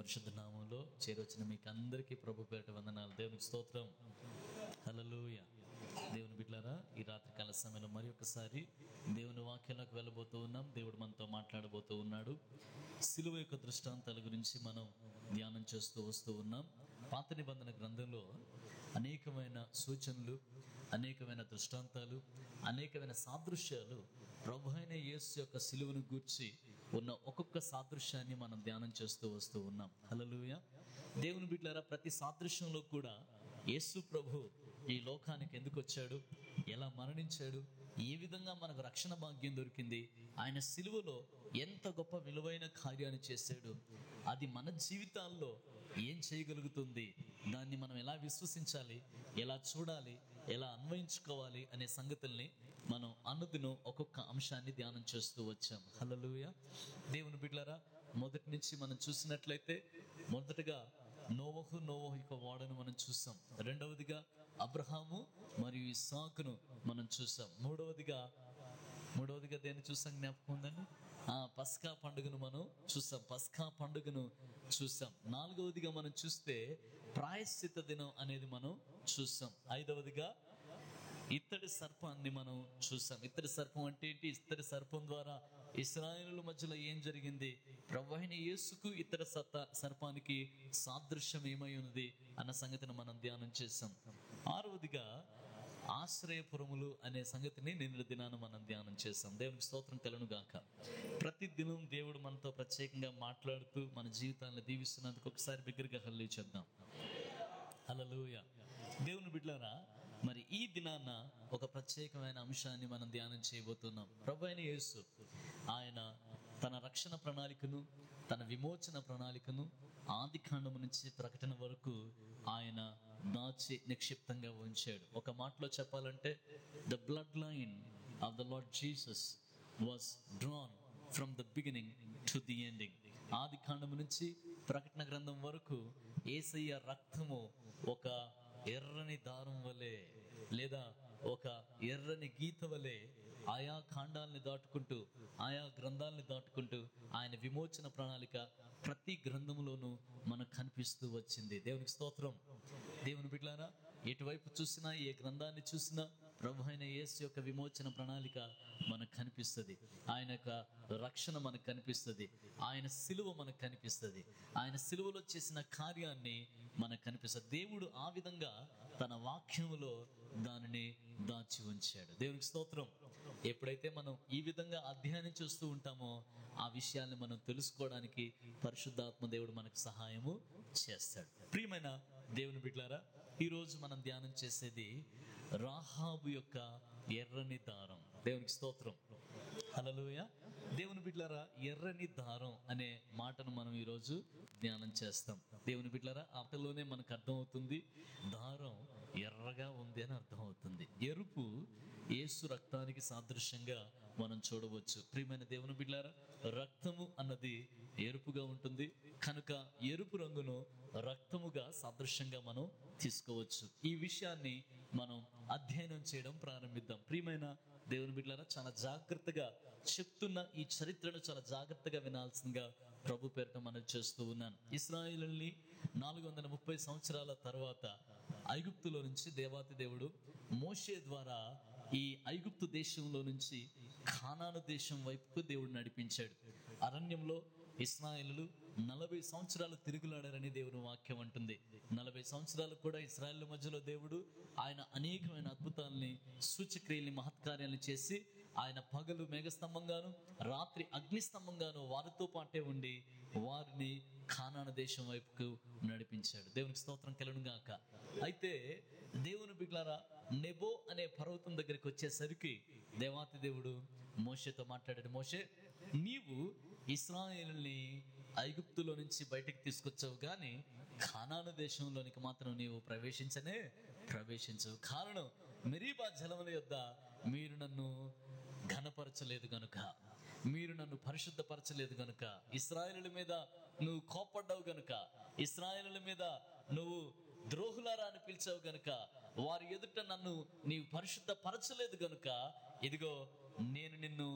పరిశుద్ధ నామంలో చేరొచ్చిన మీకు అందరికీ ప్రభు పేరిట వందనాలు. దేవునికి స్తోత్రం. హల్లెలూయా. దేవుని బిడ్డలారా, ఈ రాత్రికాల సమయంలో మరి ఒకసారి దేవుని వాక్యంలోకి వెళ్ళబోతూ ఉన్నాం. దేవుడు మనతో మాట్లాడబోతూ ఉన్నాడు. సిలువ యొక్క దృష్టాంతాల గురించి మనం ధ్యానం చేస్తూ వస్తూ ఉన్నాం. పాత నిబంధన గ్రంథంలో అనేకమైన సూచనలు, అనేకమైన దృష్టాంతాలు, అనేకమైన సాదృశ్యాలు ప్రభు అయిన యేసు యొక్క సిలువను గూర్చి ఉన్న ఒక్కొక్క సాదృశ్యాన్ని మనం ధ్యానం చేస్తూ వస్తూ ఉన్నాం. హల్లెలూయా. దేవుని బిడ్డలారా, ప్రతి సాదృశ్యంలో కూడా యేసు ప్రభు ఈ లోకానికి ఎందుకు వచ్చాడు, ఎలా మరణించాడు, ఏ విధంగా మనకు రక్షణ భాగ్యం దొరికింది, ఆయన సిలువలో ఎంత గొప్ప విలువైన కార్యాన్ని చేశాడు, అది మన జీవితాల్లో ఏం చేయగలుగుతుంది, దాన్ని మనం ఎలా విశ్వసించాలి, ఎలా చూడాలి, ఎలా అన్వయించుకోవాలి అనే సంగతుల్ని మనం అనుదినం ఒక్కొక్క అంశాన్ని ధ్యానం చేస్తూ వచ్చాం. హల్లెలూయా. దేవుని బిడ్డలారా, మొదటి నుంచి మనం చూసినట్లయితే మొదటగా నోవహు యొక్క ఓడను మనం చూసాం. రెండవదిగా అబ్రహాము మరియు ఇస్సాకును మనం చూసాం. మూడవదిగా దేన్ని చూసాం, జ్ఞాపకం ఉందండి? పస్కా పండుగను మనం చూసాం. పస్కా పండుగను చూసాం. నాలుగవదిగా మనం చూస్తే ప్రాయశ్చిత్త దినం అనేది మనం చూసాం. ఐదవదిగా ఇత్తడి సర్పాన్ని మనం చూసాం. ఇత్తడి సర్పం అంటే ఏంటి? ఇత్తడి సర్పం ద్వారా ఇశ్రాయేలుల మధ్యలో ఏం జరిగింది, ప్రభువైన యేసుకు ఇత్తడి సర్పానికి సాదృశ్యం ఏమై ఉన్నది అన్న సంగతిని మనం ధ్యానం చేసాం. ఆరవదిగా ఆశ్రయపురములు అనే సంగతిని నిన్న దినాన మనం ధ్యానం చేసాం. దేవునికి స్తోత్రం కలుగును గాక. ప్రతి దినం దేవుడు మనతో ప్రత్యేకంగా మాట్లాడుతూ మన జీవితాలను దీవిస్తున్నందుకు ఒకసారి బిగ్గరగా హల్లెలూయా చెప్దాం. హల్లెలూయా. దేవుని బిడ్డలారా, మరి ఈ దినాన ఒక ప్రత్యేకమైన అంశాన్ని మనం ధ్యానం చేయబోతున్నాం. ప్రభువైన యేసు ఆయన తన రక్షణ ప్రణాళికను, తన విమోచన ప్రణాళికను ఆది కాండము నుంచి ప్రకటన వరకు ఆయన దాచి నిక్షిప్తంగా ఉంచాడు. ఒక మాటలో చెప్పాలంటే the blood line of the lord Jesus was drawn from the beginning to the ending. ఆది కాండము నుంచి ప్రకటన గ్రంథం వరకు యేసయ్య రక్తము ఒక ఎర్రని దారం వలె, లేదా ఒక ఎర్రని గీత వలె ఆయా కాండాలని దాటుకుంటూ, ఆయా గ్రంథాలని దాటుకుంటూ ఆయన విమోచన ప్రణాళిక ప్రతి గ్రంథంలోనూ మనకు కనిపిస్తూ వచ్చింది. దేవునికి స్తోత్రం. దేవుని బిడ్డలారా, ఎటువైపు చూసినా, ఏ గ్రంథాన్ని చూసినా ప్రభు అయిన యేసు యొక్క విమోచన ప్రణాళిక మనకు కనిపిస్తుంది. ఆయన యొక్క రక్షణ మనకు కనిపిస్తుంది. ఆయన సిలువ మనకు కనిపిస్తుంది. ఆయన సిలువలో చేసిన కార్యాన్ని మనకు కనిపిస్తుంది. దేవుడు ఆ విధంగా తన వాక్యములో దానిని దాచి ఉంచాడు. దేవునికి స్తోత్రం. ఎప్పుడైతే మనం ఈ విధంగా అధ్యయనం చేస్తూ ఉంటామో ఆ విషయాల్ని మనం తెలుసుకోవడానికి పరిశుద్ధాత్మ దేవుడు మనకు సహాయము చేస్తాడు. ప్రియమైన దేవుని బిడ్డలారా, ఈరోజు మనం ధ్యానం చేసేది రాహాబు యొక్క ఎర్రని దారం. దేవునికి స్తోత్రం. హల్లెలూయా. దేవుని బిడ్డలారా, ఎర్రని దారం అనే మాటను మనం ఈరోజు ధ్యానం చేస్తాం. దేవుని బిడ్డలారా, ఆటలోనే మనకు అర్థమవుతుంది దారం ఎర్రగా ఉంది అని అర్థమవుతుంది. ఎరుపు యేసు రక్తానికి సాదృశ్యంగా మనం చూడవచ్చు. ప్రియమైన దేవుని బిడ్డలారా, రక్తము అన్నది ఎరుపుగా ఉంటుంది కనుక ఎరుపు రంగును రక్తముగా సాదృశ్యంగా మనం తీసుకోవచ్చు. ఈ విషయాన్ని మనం అధ్యయనం చేయడం ప్రారంభిద్దాం. ప్రియమైన దేవుని బిడ్డలారా, చాలా జాగ్రత్తగా చెప్తున్న ఈ చరిత్రను చాలా జాగ్రత్తగా వినాల్సిందిగా ప్రభు పేరిట మనం చేస్తూ ఉన్నాను. ఇశ్రాయేలుని 430 సంవత్సరాల తర్వాత ఐగుప్తులో నుంచి దేవాతి దేవుడు మోషే ద్వారా ఈ ఐగుప్తు దేశంలో నుంచి కానాను దేశం వైపుకు దేవుడు నడిపించాడు. అరణ్యంలో ఇశ్రాయేలులు 40 సంవత్సరాలు తిరుగులాడారని దేవుని వాక్యం అంటుంది. 40 సంవత్సరాలు కూడా ఇశ్రాయేలు మధ్యలో దేవుడు ఆయన అనేకమైన అద్భుతాలని, సూచక్రియల్ని, మహత్కార్యాలను చేసి ఆయన పగలు మేఘస్తంభంగాను, రాత్రి అగ్నిస్తంభంగాను వారితో పాటే ఉండి వారిని కానాను దేశం వైపుకు నడిపించాడు. దేవునికి స్తోత్రం కలుగును గాక. అయితే దేవుని బిడ్డలారా, నెబో అనే పర్వతం దగ్గరికి వచ్చేసరికి దేవాతి దేవుడు మోషేతో మాట్లాడాడు. మోషే, నీవు ఇశ్రాయేలుని ఐగుప్తులో నుంచి బయటికి తీసుకొచ్చావు, కానీ కానాను దేశంలోనికి మాత్రం నీవు ప్రవేశించవు. కారణం, మెరీబా జలముల యొద్ద మీరు నన్ను ఘనపరచలేదు గనుక, మీరు నన్ను పరిశుద్ధపరచలేదు గనుక, ఇశ్రాయేలుల మీద నువ్వు కోపడ్డావు గనుక, ఇశ్రాయేలుల మీద నువ్వు ద్రోహులారా అని పిలిచావు గనుక, వారి ఎదుట నన్ను నీవు పరిశుద్ధపరచలేదు గనుక, ఇదిగో నేను నిన్ను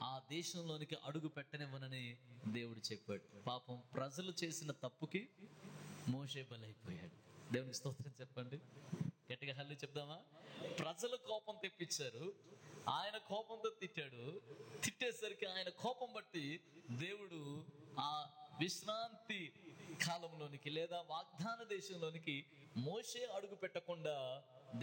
ఆ దేశంలోనికి అడుగు పెట్టనివ్వనని దేవుడు చెప్పాడు. పాపం ప్రజలు చేసిన తప్పుకి మోషే బలైపోయాడు. దేవునికి స్తోత్రం చెప్పండి, గట్టిగా హల్లి చెప్దామా. ప్రజలు కోపం తెప్పించారు, ఆయన కోపంతో తిట్టాడు. తిట్టేసరికి ఆయన కోపం బట్టి దేవుడు ఆ విశ్రాంతి కాలంలోనికి లేదా వాగ్దాన దేశంలోనికి మోషే అడుగు పెట్టకుండా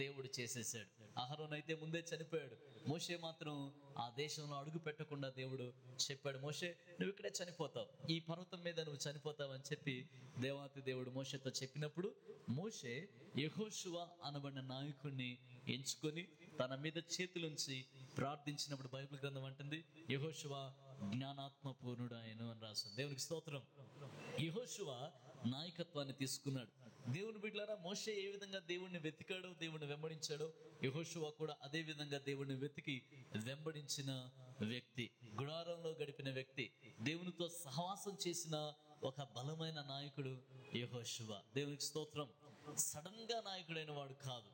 దేవుడు చేసేసాడు. అహరోన్ అయితే ముందే చనిపోయాడు, మోషే మాత్రం ఆ దేశంలో అడుగు పెట్టకుండా దేవుడు చెప్పాడు, మోషే నువ్వు ఇక్కడే చనిపోతావు, ఈ పర్వతం మీద నువ్వు చనిపోతావు అని చెప్పి దేవాతి దేవుడు మోషేతో చెప్పినప్పుడు మోషే యెహోషువ అనబడిన నాయకుడిని ఎంచుకొని తన మీద చేతులుంచి ప్రార్థించినప్పుడు బైబిల్ గ్రంథం అంటుంది యెహోషువ జ్ఞానాత్మ పూర్ణుడు ఆయన అని రాస్తుంది. దేవునికి స్తోత్రం. యెహోషువ నాయకత్వాన్ని తీసుకున్నాడు. దేవుని బిడ్డలారా, మోషే ఏ విధంగా దేవుణ్ణి వెతికాడో, దేవుణ్ణి వెంబడించాడో, యెహోషువ కూడా అదే విధంగా దేవుణ్ణి వెతికి వెంబడించిన వ్యక్తి, గుడారంలో గడిపిన వ్యక్తి, దేవునితో సహవాసం చేసిన ఒక బలమైన నాయకుడు యెహోషువ. దేవునికి స్తోత్రం. సడన్ గా నాయకుడైన వాడు కాదు,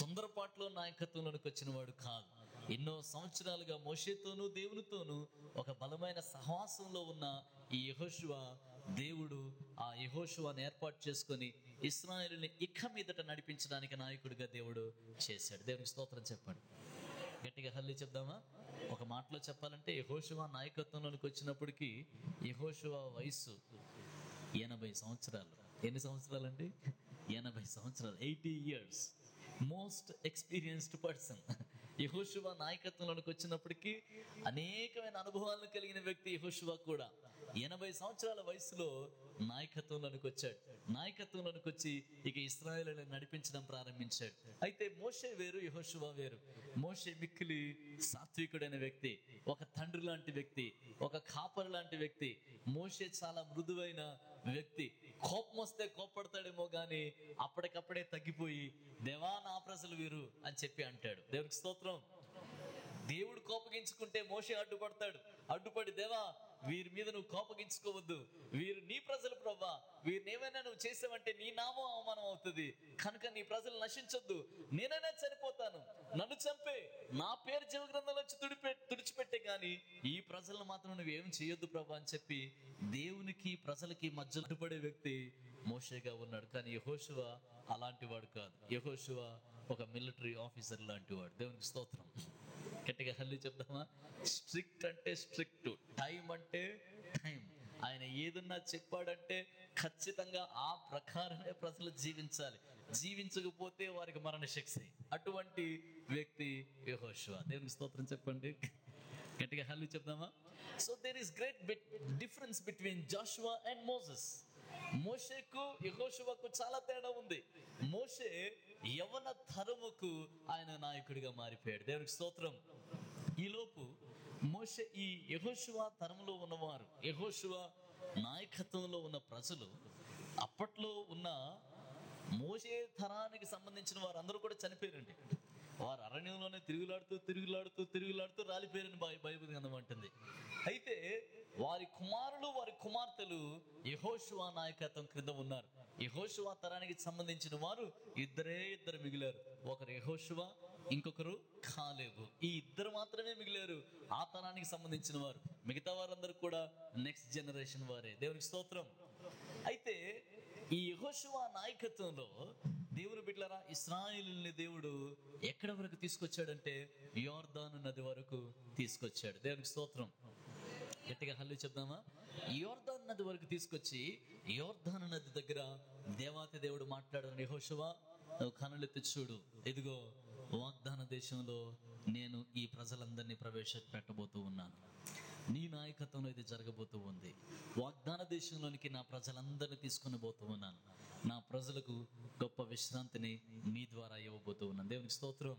తొందరపాటులో నాయకత్వంలోనికి వచ్చిన వాడు కాదు. ఎన్నో సంవత్సరాలుగా మోషేతోనూ దేవునితోనూ ఒక బలమైన సహవాసంలో ఉన్న ఈ యెహోషువ, దేవుడు ఆ యెహోషువను ఏర్పాటు చేసుకొని ఇశ్రాయేలుని ఇక మీదట నడిపించడానికి నాయకుడిగా దేవుడు చేశాడు. దేవునికి స్తోత్రం చెప్పండి, గట్టిగా హల్లి చెప్దామా. ఒక మాటలో చెప్పాలంటే యెహోషువ నాయకత్వంలోనికి వచ్చినప్పటికీ యెహోషువ వయస్సు 80 సంవత్సరాలు. ఎన్ని సంవత్సరాలండి? 80 సంవత్సరాలు, 80 years. Most experienced person. యెహోషువ నాయకత్వంలోనికి వచ్చినప్పటికీ అనేకమైన అనుభవాలను కలిగిన వ్యక్తి యెహోషువ కూడా 80 సంవత్సరాల వయసులో నాయకత్వంలోనికి వచ్చాడు. నాయకత్వంలోనికి వచ్చి ఇక ఇశ్రాయేలుని నడిపించడం ప్రారంభించాడు. అయితే మోషే వేరు, యెహోషువ వేరు. మోషే మిక్కిలి సాత్వికుడైన వ్యక్తి, ఒక తండ్రి లాంటి వ్యక్తి, ఒక కాపరి లాంటి వ్యక్తి. మోషే చాలా మృదువైన వ్యక్తి. కోపం వస్తే కోపడతాడేమో గాని అప్పటికప్పుడే తగ్గిపోయి దేవా నా ప్రజలు వీరు అని చెప్పి అంటాడు. దేవునికి స్తోత్రం. దేవుడు కోపగించుకుంటే మోషే అడ్డుపడతాడు. అడ్డుపడి దేవా వీరి మీద నువ్వు కోపగించుకోవద్దు, వీరు నీ ప్రజలు ప్రభా, వీరిని ఏమైనా నువ్వు చేసావంటే నీ నామం అవమానం అవుతుంది, కనుక నీ ప్రజలు నశించొద్దు, నేనైనా చనిపోతాను, నన్ను చంపే, నా పేరు జీవ గ్రంథంలోంచి తుడిచిపెట్టే కానీ ఈ ప్రజలను మాత్రం నువ్వు ఏం చేయొద్దు ప్రభా అని చెప్పి దేవునికి ప్రజలకి మధ్య అడ్డుపడే వ్యక్తి మోషేగా ఉన్నాడు. కానీ యెహోషువ అలాంటి వాడు కాదు. యెహోషువ ఒక మిలిటరీ ఆఫీసర్ లాంటి వాడు. దేవునికి స్తోత్రం. గట్టిగా హల్లి చెప్దామా. స్ట్రిక్ట్ అంటే స్ట్రిక్ట్, టైం అంటే టైం. ఆయన ఏదన్నా చెప్పాడంటే ఖచ్చితంగా ఆ ప్రకారమే ప్రజలు జీవించాలి, జీవించకపోతే వారికి మరణ శిక్ష. అటువంటి వ్యక్తి యెహోషువ. దేవునికి స్తోత్రం చెప్పండి, గట్టిగా హల్లి చెప్దామా. So there is great difference between Joshua and Moses. మోషేకు యెహోషువకు చాలా తేడా ఉంది. మోషే యవన తరముకు ఆయన నాయకుడిగా మారిపోయాడు. దేవునికి స్తోత్రం. ఈలోపు మోషే ఈ యెహోషువ తరంలో ఉన్నవారు, యెహోషువ నాయకత్వంలో ఉన్న ప్రజలు, అప్పట్లో ఉన్న మోషే తరానికి సంబంధించిన వారు అందరూ కూడా చనిపోయారండి. వారు అరణ్యంలోనే తిరుగులాడుతూ రాలిపోయారని బైబిల్ గ్రంథం అంటుంది. అయితే వారి కుమారులు, వారి కుమార్తెలు యెహోషువ నాయకత్వం క్రింద ఉన్నారు. యెహోషువ తరానికి సంబంధించిన వారు ఇద్దరు మిగిలారు. ఒకరు యెహోషువ, ఇంకొకరు కాలేబు. ఈ ఇద్దరు మాత్రమే మిగిలారు ఆ తరానికి సంబంధించిన వారు. మిగతా వారందరూ కూడా నెక్స్ట్ జనరేషన్ వారే. దేవునికి స్తోత్రం. అయితే ఈ యెహోషువ నాయకత్వంలో దేవుని బిడ్డలారా, ఇశ్రాయేలుని దేవుడు ఎక్కడి వరకు తీసుకొచ్చాడంటే యోర్దాను నది వరకు తీసుకొచ్చాడు. దేవునికి స్తోత్రం. గట్టిగా హల్లి చెప్దామా. యోర్దాను నది వరకు తీసుకొచ్చి యోర్దాను నది దగ్గర దేవాతి దేవుడు మాట్లాడాడు, యెహోషువ నువ్వు కనులెత్తి చూడు, ఇదిగో వాగ్దాన దేశంలో నేను ఈ ప్రజలందరినీ ప్రవేశపెట్టబోతూ ఉన్నాను, నీ నాయకత్వంలో ఇది జరగబోతూ ఉంది. వాగ్దాన దేశంలోనికి నా ప్రజలందరినీ తీసుకుని పోతూ ఉన్నాను. నా ప్రజలకు గొప్ప విశ్రాంతిని నీ ద్వారా ఇవ్వబోతూ ఉన్నాను. దేవునికి స్తోత్రం.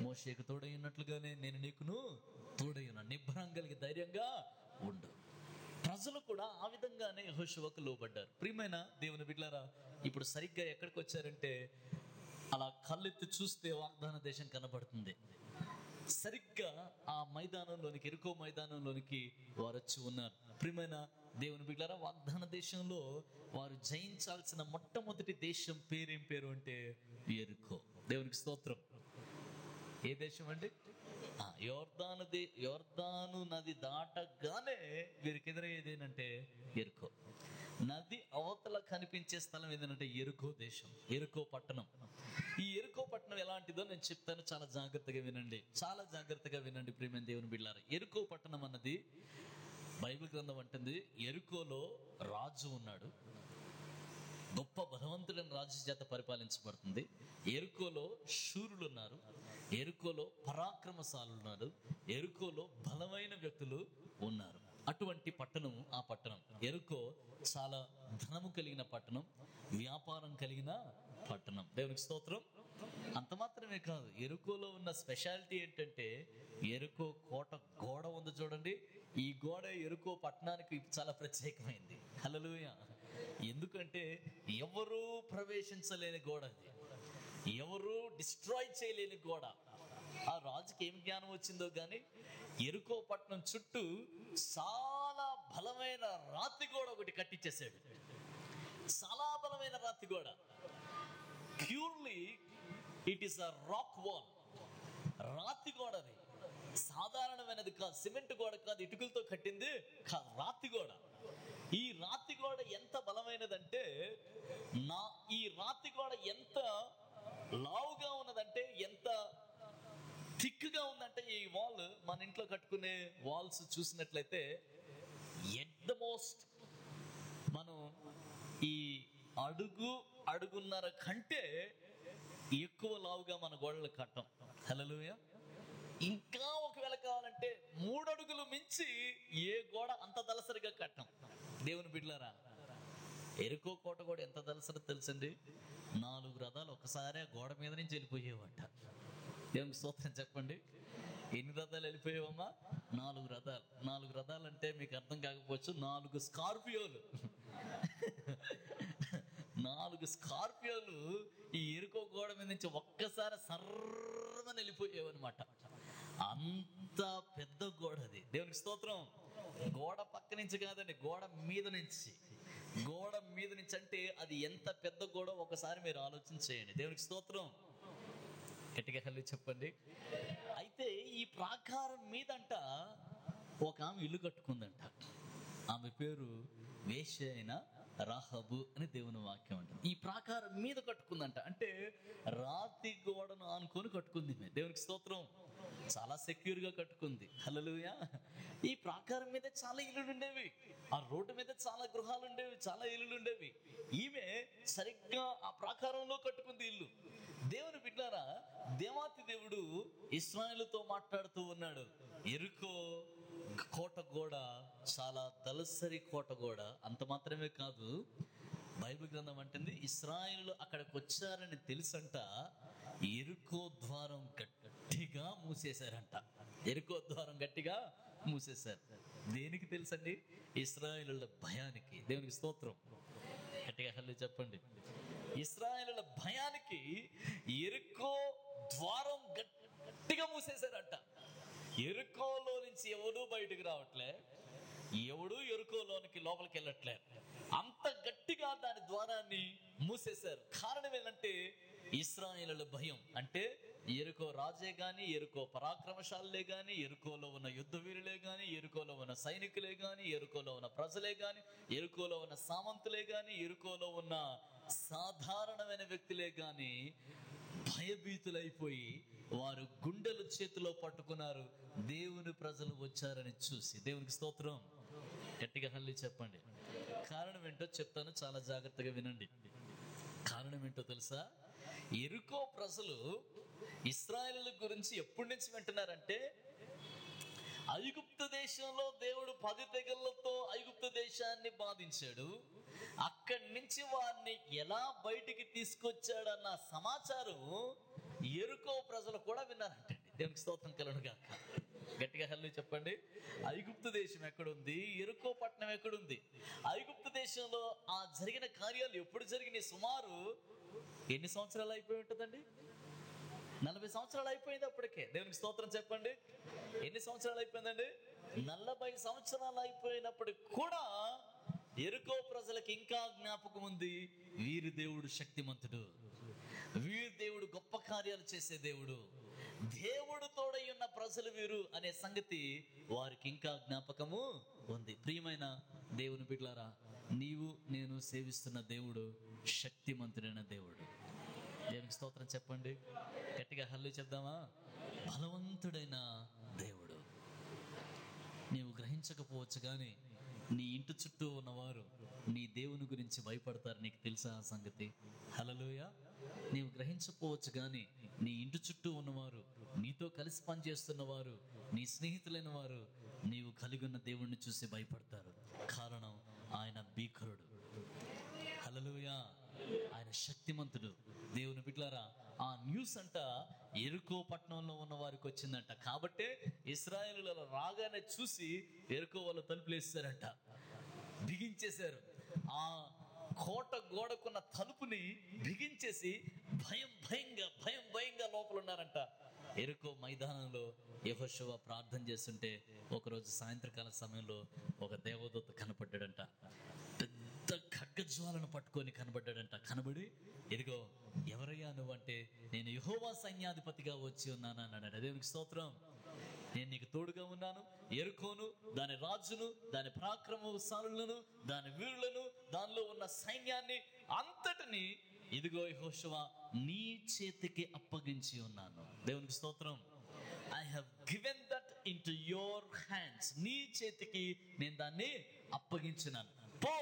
మోషేకు తోడైనట్లుగానే నేను నీకును తోడైనాను, నిబ్బరం కలిగి ధైర్యంగా ఉండు. ప్రజలు కూడా ఆ విధంగానే యెహోషువకు లోబడ్డారు. ప్రియమైన దేవుని బిడ్డలారా, ఇప్పుడు సరిగ్గా ఎక్కడికి వచ్చారంటే అలా కళ్ళెత్తి చూస్తే వాగ్దాన దేశం కనబడుతుంది. సరిగ్గా ఆ మైదానంలోనికి, ఎరుకో మైదానంలోనికి వారు వచ్చి ఉన్నారు. ప్రియమైన దేవుని బిడ్డలారా, వాగ్దాన దేశంలో వారు జయించాల్సిన మొట్టమొదటి దేశం పేరేం పేరు అంటే ఎరుకో. దేవునికి స్తోత్రం. ఏ దేశం అండి? యోర్దాను నది దాటగానే వీరికి ఎదురయ్యేది ఏంటంటే ఎరుకో. నది అవతల కనిపించే స్థలం ఏదంటే ఎరుకో దేశం, ఎరుకో పట్టణం. ఈ ఎరుకో పట్టణం ఎలాంటిదో నేను చెప్తాను, చాలా జాగ్రత్తగా వినండి, చాలా జాగ్రత్తగా వినండి ప్రియమైన దేవుని బిడ్డలారా. ఎరుకో పట్టణం అన్నది బైబిల్ గ్రంథం అంటుంది, ఎరుకోలో రాజు ఉన్నాడు, గొప్ప బలవంతుడైన రాజు చేత పరిపాలించబడుతుంది. ఎరుకోలో శూరులు ఉన్నారు, ఎరుకోలో పరాక్రమశాలులు ఉన్నారు, ఎరుకోలో బలమైన వ్యక్తులు ఉన్నారు. అటువంటి పట్టణం ఆ పట్టణం. ఎరుకో చాలా ధనము కలిగిన పట్టణం, వ్యాపారం కలిగిన పట్టణం. దేవునికి స్తోత్రం. అంత మాత్రమే కాదు, ఎరుకోలో ఉన్న స్పెషాలిటీ ఏంటంటే ఎరుకో కోట గోడ ఉంది చూడండి. ఈ గోడ ఎరుకో పట్టణానికి చాలా ప్రత్యేకమైంది. హల్లెలూయా. ఎందుకంటే ఎవరూ ప్రవేశించలేని గోడ అది, ఎవరూ డిస్ట్రాయ్ చేయలేని గోడ. ఆ రాజుకి ఏం జ్ఞానం వచ్చిందో కానీ ఎరుకో పట్టణం చుట్టూ చాలా బలమైన రాతి గోడ ఒకటి కట్టించేశాడు. చాలా బలమైన రాతి గోడ. Purely it is a rock wall. రాతి గోడ అది, సాధారణమైనది కాదు, సిమెంట్ గోడ కాదు, ఇటుకలతో కట్టింది కాదు, రాతి గోడ. ఈ రాతి గోడ ఎంత బలమైనదంటే, ఈ రాతి గోడ ఎంత లావుగా ఉన్నదంటే, ఎంత థిక్గా ఉందంటే, ఈ వాల్ మన ఇంట్లో కట్టుకునే వాల్స్ చూసినట్లయితే ఎట్ ద మోస్ట్ మనం ఈ అడుగున్నర కంటే ఎక్కువ లావుగా మన గోడలు కట్టం. హల్లెలూయా. ఇంకా ఒకవేళ కావాలంటే 3 అడుగులు మించి ఏ గోడ అంత దళసరిగా కట్టం. దేవుని బిడ్డలారా, ఎరుకో కోట కూడా ఎంత దళసరి తెలుసండి? 4 రథాలు ఒకసారి ఆ గోడ మీద నుంచి వెళ్ళిపోయేవంట. దేవునికి స్తోత్రం చెప్పండి. ఎన్ని రథాలు వెళ్ళిపోయావమ్మా? 4 రథాలు. 4 రథాలు అంటే మీకు అర్థం కాకపోవచ్చు, 4 స్కార్పియోలు. 4 స్కార్పియోలు ఈ ఎరుకో గోడ మీద నుంచి ఒక్కసారి సర్రమని వెళ్ళిపోయేవన్నమాట. అంత పెద్ద గోడ అది. దేవునికి స్తోత్రం. గోడ పక్క నుంచి కాదండి, గోడ మీద నుంచి. గోడ మీద నుంచి అంటే అది ఎంత పెద్ద గోడ ఒకసారి మీరు ఆలోచన చేయండి. దేవునికి స్తోత్రం. గట్టిగా హల్లి చెప్పండి. అయితే ఈ ప్రాకారం మీదంట ఒక ఆమె ఇల్లు కట్టుకుందంట. ఆమె పేరు వేశ్య అయిన రాహబు అని దేవుని వాక్యం అంట. ఈ ప్రాకారం మీద కట్టుకుందంట, అంటే రాతి గోడను ఆనుకొని కట్టుకుంది. దేవునికి స్తోత్రం. చాలా సెక్యూర్ గా కట్టుకుంది. హల్లెలూయా. ఈ ప్రాకారం మీద చాలా ఇల్లులు ఉండేవి, ఆ రోడ్డు మీద చాలా గృహాలు ఉండేవి, చాలా ఇల్లులు ఉండేవి. ఈమె సరిగ్గా ఆ ప్రాకారంలో కట్టుకుంది ఇల్లు. దేవుని బిడ్డలారా, దేవాతి దేవుడు ఇశ్రాయేలుతో మాట్లాడుతూ ఉన్నాడు. ఎరుకో కోట గోడ చాలా దళసరి కోట గోడ. అంత మాత్రమే కాదు, బైబిల్ గ్రంథం అంటుంది ఇశ్రాయేలు అక్కడికి వచ్చారని తెలుసంట, ఎరుకో ద్వారం గట్టిగా మూసేశారంట. ఎరుకో ద్వారం గట్టిగా మూసేశారు. దేనికి తెలుసండి? ఇశ్రాయేలుల భయానికి. దేవునికి స్తోత్రం. గట్టిగా హల్లెలూయా చెప్పండి. ఇశ్రాయేలుల భయానికి ఎరుకో ద్వారం గట్టిగా మూసేశారంట. ఎరుకోలో నుంచి ఎవడూ బయటకు రావట్లే, ఎవడు ఎరుకోలోనికి లోపలికి వెళ్ళట్లే. అంత గట్టిగా దాని ద్వారాన్ని మూసేశారు. కారణం ఏంటంటే ఇశ్రాయేలుల భయం. అంటే ఎరుకో రాజే గాని, ఎరుకో పరాక్రమశాలులే గాని, ఎరుకోలో ఉన్న యుద్ధ వీరులే గాని, ఎరుకోలో ఉన్న సైనికులే గాని, ఎరుకోలో ఉన్న ప్రజలే గాని, ఎరుకోలో ఉన్న సామంతులే గాని, ఎరుకోలో ఉన్న సాధారణమైన వ్యక్తులే గాని భయభీతులైపోయి వారు గుండెలు చేతిలో పట్టుకున్నారు, దేవుని ప్రజలు వచ్చారని చూసి. దేవునికి స్తోత్రం. గట్టిగా హల్లెలూయా చెప్పండి. కారణం ఏంటో చెప్తాను, చాలా జాగ్రత్తగా వినండి. కారణం ఏంటో తెలుసా? ఎరుకో ప్రజలు ఇశ్రాయేలు గురించి ఎప్పటి నుంచి వింటున్నారంటే, ఐగుప్తు దేశంలో దేవుడు 10 తెగుళ్ళతో ఐగుప్తు దేశాన్ని బాధించాడు, అక్కడి నుంచి వారిని ఎలా బయటికి తీసుకొచ్చాడన్న సమాచారం ఎరుకో ప్రజలు కూడా విన్నారంటండి. దేవునికి స్తోత్రం కలుగును గాక. గట్టిగా హల్లెలూయా చెప్పండి. ఐగుప్తు దేశం ఎక్కడుంది? ఎరుకో పట్టణం ఎక్కడుంది? ఐగుప్తు దేశంలో ఆ జరిగిన కార్యాలు ఎప్పుడు జరిగినాయి? సుమారు ఎన్ని సంవత్సరాలు అయిపోయి ఉంటుందండి? 40 సంవత్సరాలు అయిపోయింది అప్పటికే. దేవునికి స్తోత్రం చెప్పండి. ఎన్ని సంవత్సరాలు అయిపోయిందండి? 40 సంవత్సరాలు అయిపోయినప్పటికి కూడా ఎరుకో ప్రజలకు ఇంకా జ్ఞాపకం ఉంది, వీరి దేవుడు శక్తిమంతుడు, వీరు దేవుడు గొప్ప కార్యాలు చేసే దేవుడు, దేవుడు తోడై ఉన్న ప్రజలు వీరు అనే సంగతి వారికి ఇంకా జ్ఞాపకము ఉంది. ప్రియమైన దేవుని బిడ్డలారా, నీవు నేను సేవిస్తున్న దేవుడు శక్తిమంతుడైన దేవుడు. దేవునికి స్తోత్రం చెప్పండి, గట్టిగా హల్లు చెప్దామా? బలవంతుడైన దేవుడు. నీవు గ్రహించకపోవచ్చు కానీ నీ ఇంటి చుట్టూ ఉన్నవారు నీ దేవుని గురించి భయపడతారు. నీకు తెలుసా ఆ సంగతి? హల్లెలూయా. నీవు గ్రహించకపోవచ్చు కానీ నీ ఇంటి చుట్టూ ఉన్నవారు, నీతో కలిసి పనిచేస్తున్న వారు, నీ స్నేహితులైన వారు నీవు కలిగి ఉన్న దేవుణ్ణి చూసి భయపడతారు. కారణం ఆయన భీకరుడు. హల్లెలూయా. ఆయన శక్తిమంతుడు. దేవుని బిడ్డలారా, ఆ న్యూస్ అంట యెరికో పట్టణంలో ఉన్న వారికి వచ్చిందంట. కాబట్టే ఇశ్రాయేలీయులు రాగానే చూసి యెరికో వాళ్ళు తలుపులు వేస్తారంట, బిగించేశారు. ఆ కోట గోడకున్న తలుపుని బిగించేసి భయం భయంగా లోపల ఉన్నారంట. యెరికో మైదానంలో యెహోషువ ప్రార్థన చేస్తుంటే ఒకరోజు సాయంత్రకాల సమయంలో ఒక దేవదూత కనపడ్డాడంట. పెద్ద ఖడ్గజ్వాలను పట్టుకొని కనబడ్డాడంట. కనబడి, ఇదిగో ఎవరయ్యా నువ్వు అంటే, నేను యెహోవా సైన్యాధిపతిగా వచ్చి ఉన్నాను అన్నాడు. దేవునికి స్తోత్రం. నేను నీకు తోడుగా ఉన్నాను. యెరికోను, దాని రాజును, దాని పరాక్రమశాలులను, దాని వీరులను, దానిలో ఉన్న సైన్యాన్ని అంతటిని ఇదిగో యెహోషువ నీ చేతికి అప్పగించి ఉన్నాను. దేవునికి స్తోత్రం. I have given that into your hands. నీ చేతికి నేను దాన్ని అప్పగించినాను. పో,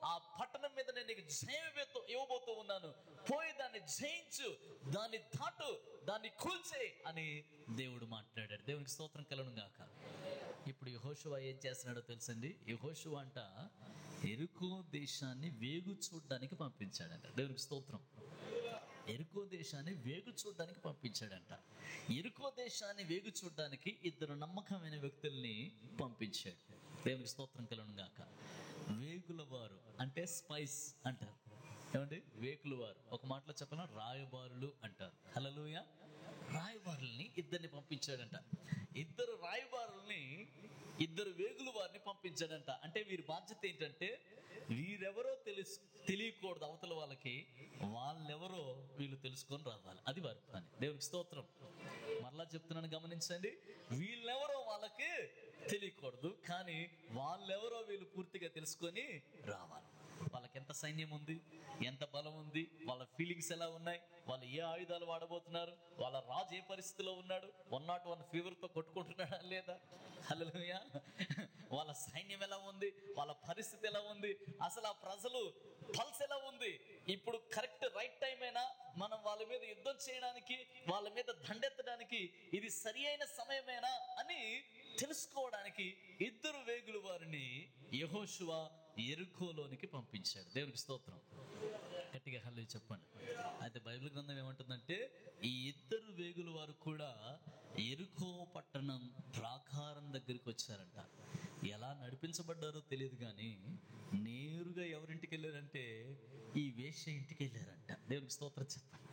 ఆ పట్టణం మీద నేను నీకు జయం ఇవ్వబోతూ ఉన్నాను. పోయి దాన్ని జయించు, దాన్ని దాటు, దాన్ని కూల్చే అని దేవుడు మాట్లాడాడు. దేవునికి స్తోత్రం కలుగును గాక. ఇప్పుడు యెహోషువ ఏం చేస్తున్నాడో తెలుసండి? యెహోషువ అంట యెరికో దేశాన్ని వేగు చూడడానికి పంపించాడంట. దేవునికి స్తోత్రం. యెరికో దేశాన్ని వేగు చూడడానికి పంపించాడంట. యెరికో దేశాన్ని వేగు చూడడానికి ఇద్దరు నమ్మకమైన వ్యక్తుల్ని పంపించాడు. దేవునికి స్తోత్రం కలుగును గాక. వేగుల వారు అంటే స్పైస్ అంటారు. ఏమండి? వేకుల వారు ఒక మాటలో చెప్పిన రాయబారులు అంటారు. హల్లెలూయా. రాయబారుల్ని ఇద్దరిని పంపించాడంట. ఇద్దరు రాయబారుల్ని, ఇద్దరు వేగుల వారిని పంపించాడంట. అంటే వీరి బాధ్యత ఏంటంటే, వీరెవరో తెలియకూడదు అవతల వాళ్ళకి, వాళ్ళెవరో వీళ్ళు తెలుసుకొని రావాలి. అది వారి పని. దేవునికి స్తోత్రం. మరలా చెప్తున్నాను, గమనించండి. వీళ్ళెవరో వాళ్ళకి తెలియకూడదు, కానీ వాళ్ళెవరో వీళ్ళు పూర్తిగా తెలుసుకొని రావాలి. వాళ్ళకి ఎంత సైన్యం ఉంది, ఎంత బలం ఉంది, వాళ్ళ ఫీలింగ్స్ ఎలా ఉన్నాయి, వాళ్ళు ఏ ఆయుధాలు వాడబోతున్నారు, వాళ్ళ రాజు ఏ పరిస్థితిలో ఉన్నాడు, 101 ఫీవర్తో కొట్టుకుంటున్నాడా లేదా, హల్లెలూయా, వాళ్ళ సైన్యం ఎలా ఉంది, వాళ్ళ పరిస్థితి ఎలా ఉంది, అసలు ఆ ప్రజలు పల్స్ ఎలా ఉంది, ఇప్పుడు కరెక్ట్ రైట్ టైం అయినా మనం వాళ్ళ మీద యుద్ధం చేయడానికి, వాళ్ళ మీద దండెత్తడానికి ఇది సరి అయిన సమయమేనా అని తెలుసుకోవడానికి ఇద్దరు వేగుల వారిని యెహోషువ యెరికోలోనికి పంపించాడు. దేవునికి స్తోత్రం. గట్టిగా హల్లెలూయా చెప్పండి. అయితే బైబిల్ గ్రంథం ఏమంటుందంటే, ఈ ఇద్దరు వేగుల వారు కూడా యెరికో పట్టణం ప్రాకారం దగ్గరికి వచ్చారంట. ఎలా నడిపించబడ్డారో తెలియదు కానీ నేరుగా ఎవరింటికి వెళ్ళారంటే ఈ వేశ్య ఇంటికి వెళ్ళారంట. దేవునికి స్తోత్రం చెప్పండి.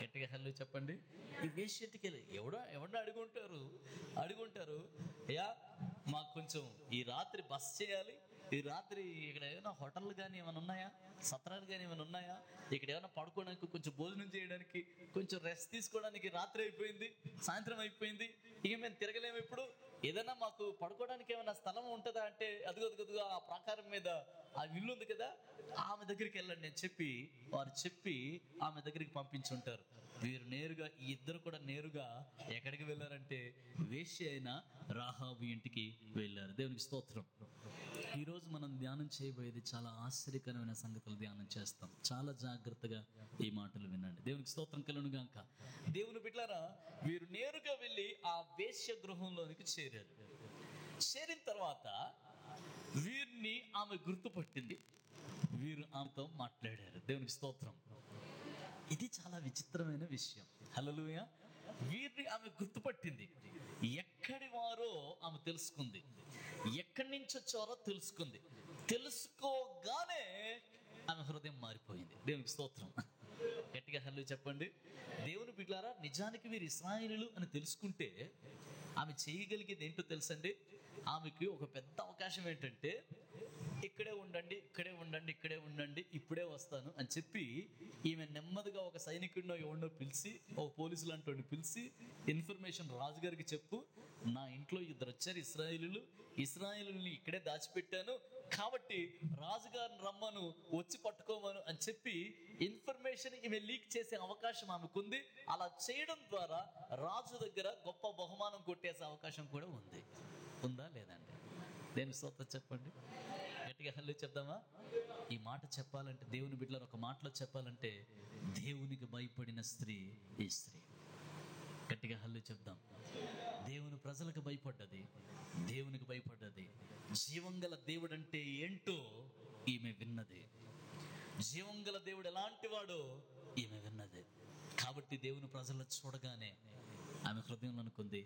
గట్టిగా హల్లెలూయా చెప్పండి. ఈ వేశ్య ఇంటికి వెళ్ళి ఎవడో అడుగుంటారు, అయ్యా మాకు కొంచెం ఈ రాత్రి బస్ చేయాలి, ఈ రాత్రి ఇక్కడ ఏమైనా హోటళ్ళు కానీ ఏమైనా ఉన్నాయా, సత్రాలు కానీ ఏమైనా ఉన్నాయా, ఇక్కడ ఏమైనా పడుకోవడానికి, కొంచెం భోజనం చేయడానికి, కొంచెం రెస్ట్ తీసుకోవడానికి, రాత్రి అయిపోయింది, సాయంత్రం అయిపోయింది, ఇక మేము తిరగలేము, ఇప్పుడు ఏదైనా మాకు పడుకోవడానికి ఏమైనా స్థలం ఉంటుందా అంటే, అదిగో ఆ ప్రాకారం మీద ఆ ఇల్లు ఉంది కదా, ఆమె దగ్గరికి వెళ్ళండి అని చెప్పి ఆమె దగ్గరికి పంపించుంటారు. వీరు నేరుగా, ఈ ఇద్దరు కూడా నేరుగా ఎక్కడికి వెళ్ళారంటే వేశ్య అయిన రాహాబు ఇంటికి వెళ్ళారు. దేవునికి స్తోత్రం. ఈరోజు మనం ధ్యానం చేయబోయేది చాలా ఆశ్చర్యకరమైన సంగతులు ధ్యానం చేస్తాం. చాలా జాగ్రత్తగా ఈ మాటలు వినండి. దేవునికి స్తోత్రం కలుగును గాక. దేవుని బిడ్డలారా, వీరు నేరుగా వెళ్ళి ఆ వేశ్య గృహంలోనికి చేరారు. చేరిన తర్వాత వీరిని ఆమె గుర్తుపట్టింది. వీరు ఆమెతో మాట్లాడారు. దేవునికి స్తోత్రం. ఇది చాలా విచిత్రమైన విషయం. హల్లెలూయా. వీరిని ఆమె గుర్తుపట్టింది. ఎక్కడి వారో ఆమె తెలుసుకుంది, ఎక్కడి నుంచి వచ్చారో తెలుసుకుంది. తెలుసుకోగానే ఆమె హృదయం మారిపోయింది. దేవునికి స్తోత్రం. గట్టిగా హల్లెలూయా చెప్పండి. దేవుని బిడ్డలారా, నిజానికి వీరు ఇశ్రాయేలీయులు అని తెలుసుకుంటే ఆమె చేయగలిగేది ఏంటో తెలుసండి? ఆమెకి ఒక పెద్ద అవకాశం ఏంటంటే, ఇక్కడే ఉండండి, ఇక్కడే ఉండండి, ఇక్కడే ఉండండి, ఇప్పుడే వస్తాను అని చెప్పి ఈమె నెమ్మదిగా ఒక సైనికుడినో ఎవరినో పిలిచి, ఒక పోలీసు లాంటి పిలిచి ఇన్ఫర్మేషన్ రాజుగారికి చెప్పు, నా ఇంట్లో ఇద్దరు వచ్చారు ఇస్రాయేలుని ఇక్కడే దాచిపెట్టాను, కాబట్టి రాజుగారిని రమ్మను, వచ్చి పట్టుకోమను అని చెప్పి ఇన్ఫర్మేషన్ ఈమె లీక్ చేసే అవకాశం ఆమెకుంది. అలా చేయడం ద్వారా రాజు దగ్గర గొప్ప బహుమానం కొట్టేసే అవకాశం కూడా ఉంది. ఉందా లేదండి? దేని స్తోత్రం చెప్పండి, గట్టిగా హల్లు చెప్దామా? ఈ మాట చెప్పాలంటే, దేవుని బిడ్డలారా ఒక మాటలో చెప్పాలంటే, దేవునికి భయపడిన స్త్రీ ఈ స్త్రీ. గట్టిగా హల్లు చెప్దాం. దేవుని ప్రజలకు భయపడ్డది, దేవునికి భయపడ్డది. జీవంగల దేవుడు అంటే ఏంటో ఈమె విన్నది. జీవంగల దేవుడు ఎలాంటి వాడో ఈమె విన్నది. కాబట్టి దేవుని ప్రజలను చూడగానే ఆమె హృదయంలో అనుకుంది,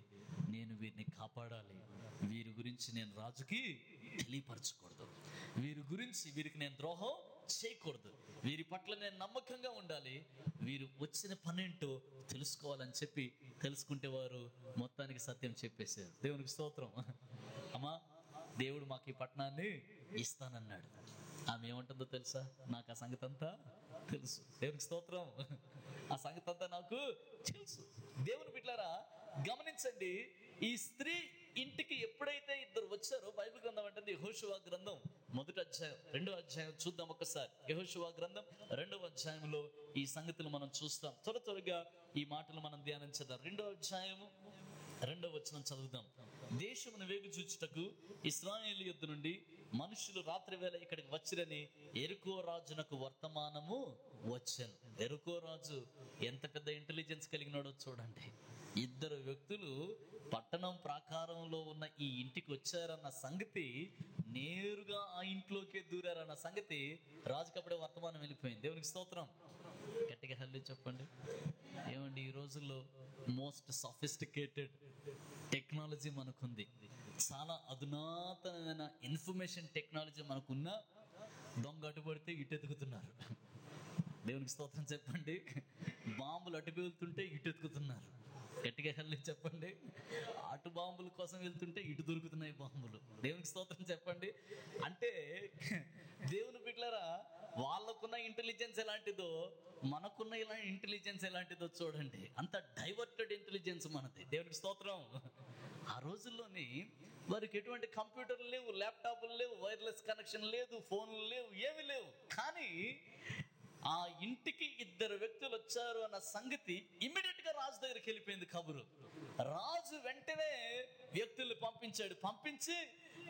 నేను వీరిని కాపాడాలి, వీరి గురించి నేను రాజుకి తెలియపరచకూడదు, వీరికి నేను ద్రోహం చేయకూడదు, వీరి పట్ల నేను నమ్మకంగా ఉండాలి, వీరు వచ్చిన పనేంటో తెలుసుకోవాలని చెప్పి తెలుసుకుంటే వారు మొత్తానికి సత్యం చెప్పేశారు. దేవునికి స్తోత్రం. అమ్మా, దేవుడు మాకు ఈ పట్టణాన్ని ఇస్తానన్నాడు. ఆమె ఏమంటుందో తెలుసా? నాకు ఆ సంగతి అంతా తెలుసు. దేవునికి స్తోత్రం. ఆ సంగతి అంతా నాకు తెలుసు. దేవుని బిడ్డలారా గమనించండి, ఈ స్త్రీ ఇంటికి ఎప్పుడైతే ఇద్దరు వచ్చారో, బైబిల్ గ్రంథం అంటుంది, యెహోషువ గ్రంథం 1వ అధ్యాయం 2వ అధ్యాయం చూద్దాం ఒకసారి. యెహోషువ గ్రంథం 2వ అధ్యాయంలో ఈ సంగతులు మనం చూస్తాం. త్వరగా ఈ మాటలు మనం ధ్యానించేద్దాం. 2వ అధ్యాయము 2వ వచనం చదువుదాం. దేశమును వేగు చూచుటకు ఇశ్రాయేలు యొద్ద నుండి మనుషులు రాత్రి వేళ ఇక్కడికి వచ్చిరని యెరికో రాజునకు వర్తమానము వచ్చాను. యెరికో రాజు ఎంత పెద్ద ఇంటెలిజెన్స్ కలిగినాడో చూడండి. ఇద్దరు వ్యక్తులు పట్టణం ప్రాకారంలో ఉన్న ఈ ఇంటికి వచ్చారన్న సంగతి, నేరుగా ఆ ఇంట్లోకే దూరారన్న సంగతి రాజుకి అప్పుడే వర్తమానం వెళ్ళిపోయింది. దేవునికి స్తోత్రం. గట్టిగా హల్లి చెప్పండి. ఏమండి, ఈ రోజుల్లో మోస్ట్ సఫిస్టికేటెడ్ టెక్నాలజీ మనకుంది, చాలా అధునాతనమైన ఇన్ఫర్మేషన్ టెక్నాలజీ మనకున్నా దొంగ అటుపడితే ఇటు ఎతుకుతున్నారు. దేవునికి స్తోత్రం చెప్పండి. బాంబులు అటు వెళ్తుంటే ఇటు ఎతుకుతున్నారు. గట్టిగా హల్లి చెప్పండి. అటు బాంబుల కోసం వెళ్తుంటే ఇటు దొరుకుతున్నాయి బాంబులు. దేవునికి స్తోత్రం చెప్పండి. అంటే దేవుని బిడ్డలారా, వాళ్ళకున్న ఇంటెలిజెన్స్ ఎలాంటిదో, మనకున్న ఇలా ఇంటెలిజెన్స్ ఎలాంటిదో చూడండి. అంత డైవర్టెడ్ ఇంటెలిజెన్స్ మనది. దేవునికి స్తోత్రం. ఆ రోజుల్లోని వారికి ఎటువంటి కంప్యూటర్లు లేవు, ల్యాప్టాప్లు లేవు, వైర్లెస్ కనెక్షన్ లేదు, ఫోన్లు లేవు, ఏమి లేవు. కానీ ఆ ఇంటికి ఇద్దరు వ్యక్తులు వచ్చారు అన్న సంగతి ఇమ్మీడియట్ గా రాజు దగ్గరికి వెళ్ళిపోయింది కబురు. రాజు వెంటనే వ్యక్తులు పంపించి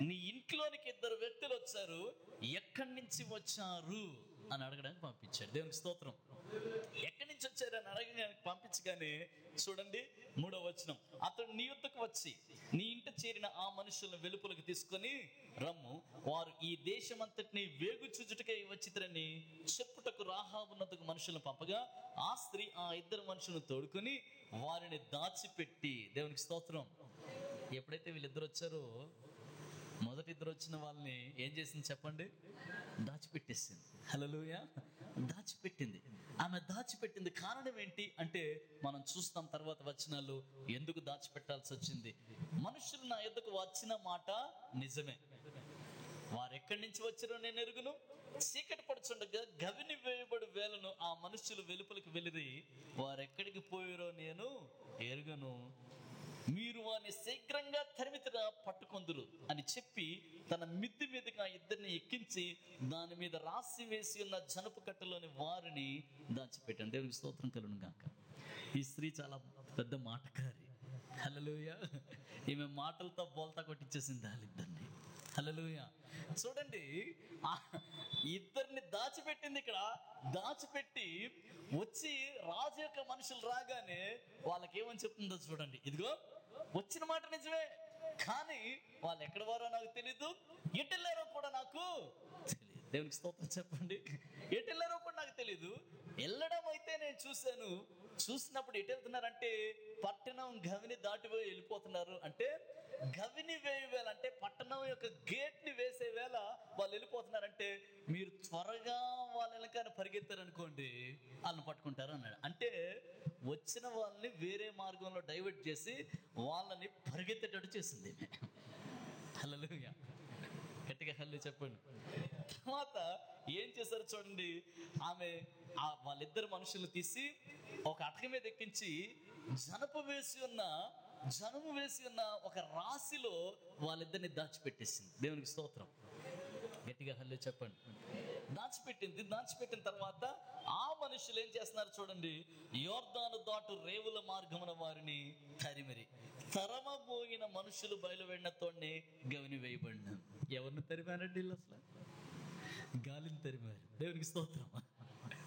నీ ఇంట్లోనికి ఇద్దరు వ్యక్తులు వచ్చారు, ఎక్కడి నుంచి వచ్చారు అని అడగడానికి పంపించాడు. దేవునికి స్తోత్రం. ఎక్కడి నుంచి వచ్చారని అడగడానికి పంపించగానే చూడండి 3వ వచనం, అతడు నీ యొద్దకు వచ్చి నీ ఇంట చేరిన ఆ మనుషులను వెలుపలకు తీసుకొని రమ్ము, వారు ఈ దేశమంతటిని వేగుచుచుటకై వచ్చిరని చెప్పుటకు రాహాబునొద్దకు మనుషులను పంపగా, ఆ స్త్రీ ఆ ఇద్దరు మనుషులను తోడుకొని వారిని దాచిపెట్టి. దేవునికి స్తోత్రం. ఎప్పుడైతే వీళ్ళిద్దరు వచ్చారో, మొదటి ఇద్దరు వచ్చిన వాళ్ళని ఏం చేసింది చెప్పండి? దాచిపెట్టేసింది. హల్లెలూయా. దాచిపెట్టింది. ఆమె దాచిపెట్టింది. కారణం ఏంటి అంటే మనం చూస్తాం తర్వాత వచనాలు ఎందుకు దాచిపెట్టాల్సి వచ్చింది. మనుషులు నా యొద్దకు వచ్చిన మాట నిజమే, వారు ఎక్కడి నుంచి వచ్చారో నేను ఎరుగును, చీకటి పడుచుండగా గవిని వేయబడి వేలను ఆ మనుషులు వెలుపలికి వెళ్ళిరి, వారెక్కడికి పోయారో నేను ఎరుగను, మీరు వారిని శీఘ్రంగా తరిమితిరా పట్టుకొందురు అని చెప్పి తన మిద్ది మీదగా ఇద్దరిని ఎక్కించి దాని మీద రాసి వేసి ఉన్న జనపు కట్టలోని వారిని దాచిపెట్టాను. దేవునికి స్తోత్రం కలుగును గాక. ఈ స్త్రీ చాలా పెద్ద మాటకారి. హల్లెలూయా. ఈమె మాటలతో బోల్తా కొట్టించేసింది వాళ్ళిద్దరిని. హల్లెలూయా. చూడండి, ఇద్దరిని దాచిపెట్టింది. ఇక్కడ దాచిపెట్టి వచ్చి రాజు యొక్క మనుషులు రాగానే వాళ్ళకి ఏమని చెప్తుందో చూడండి. ఇదిగో వచ్చిన మాట నిజమే, కానీ వాళ్ళు ఎక్కడ వారో నాకు తెలీదు, ఎటు వెళ్ళారో కూడా నాకు తెలియదు. దేవునికి స్తోత్రం చెప్పండి. ఎటు వెళ్ళారో కూడా నాకు తెలీదు. వెళ్ళడం అయితే నేను చూశాను. చూసినప్పుడు ఎటు వెళ్తున్నారంటే పట్టణం గవిని దాటిపోయి వెళ్ళిపోతున్నారు. అంటే గవిని వేయ వేళ, అంటే పట్టణం యొక్క గేట్ ని వేసే వేళ వాళ్ళు వెళ్ళిపోతున్నారంటే మీరు త్వరగా వాళ్ళ వెనకాల పరిగెత్తారనుకోండి వాళ్ళని పట్టుకుంటారు అన్నాడు. అంటే వచ్చిన వాళ్ళని వేరే మార్గంలో డైవర్ట్ చేసి వాళ్ళని పరిగెత్తేటట్టు చేసింది. హల్లెలూయా. గట్టిగా గట్టిగా హల్లు చెప్పండి. తర్వాత ఏం చేశారు చూడండి, ఆమె వాళ్ళిద్దరు మనుషులు తీసి ఒక అటక మీద ఎక్కించి జనము వేసి ఉన్న ఒక రాశిలో వాళ్ళిద్దరిని దాచిపెట్టేసింది. దేవునికి స్తోత్రం. గట్టిగా హల్లు చెప్పండి. దాచిపెట్టిన తర్వాత ఆ మనుషులు ఏం చేస్తున్నారు చూడండి, యోర్దాను దాటు రేవుల మార్గమున వారిని తరమబోయిన మనుషులు బయలువెడిన తోడిని గవిని వేయబడిన. ఎవరిని తరిమారండి వీళ్ళు? అసలు గాలిని తరిమారు. దేవునికి స్తోత్రం.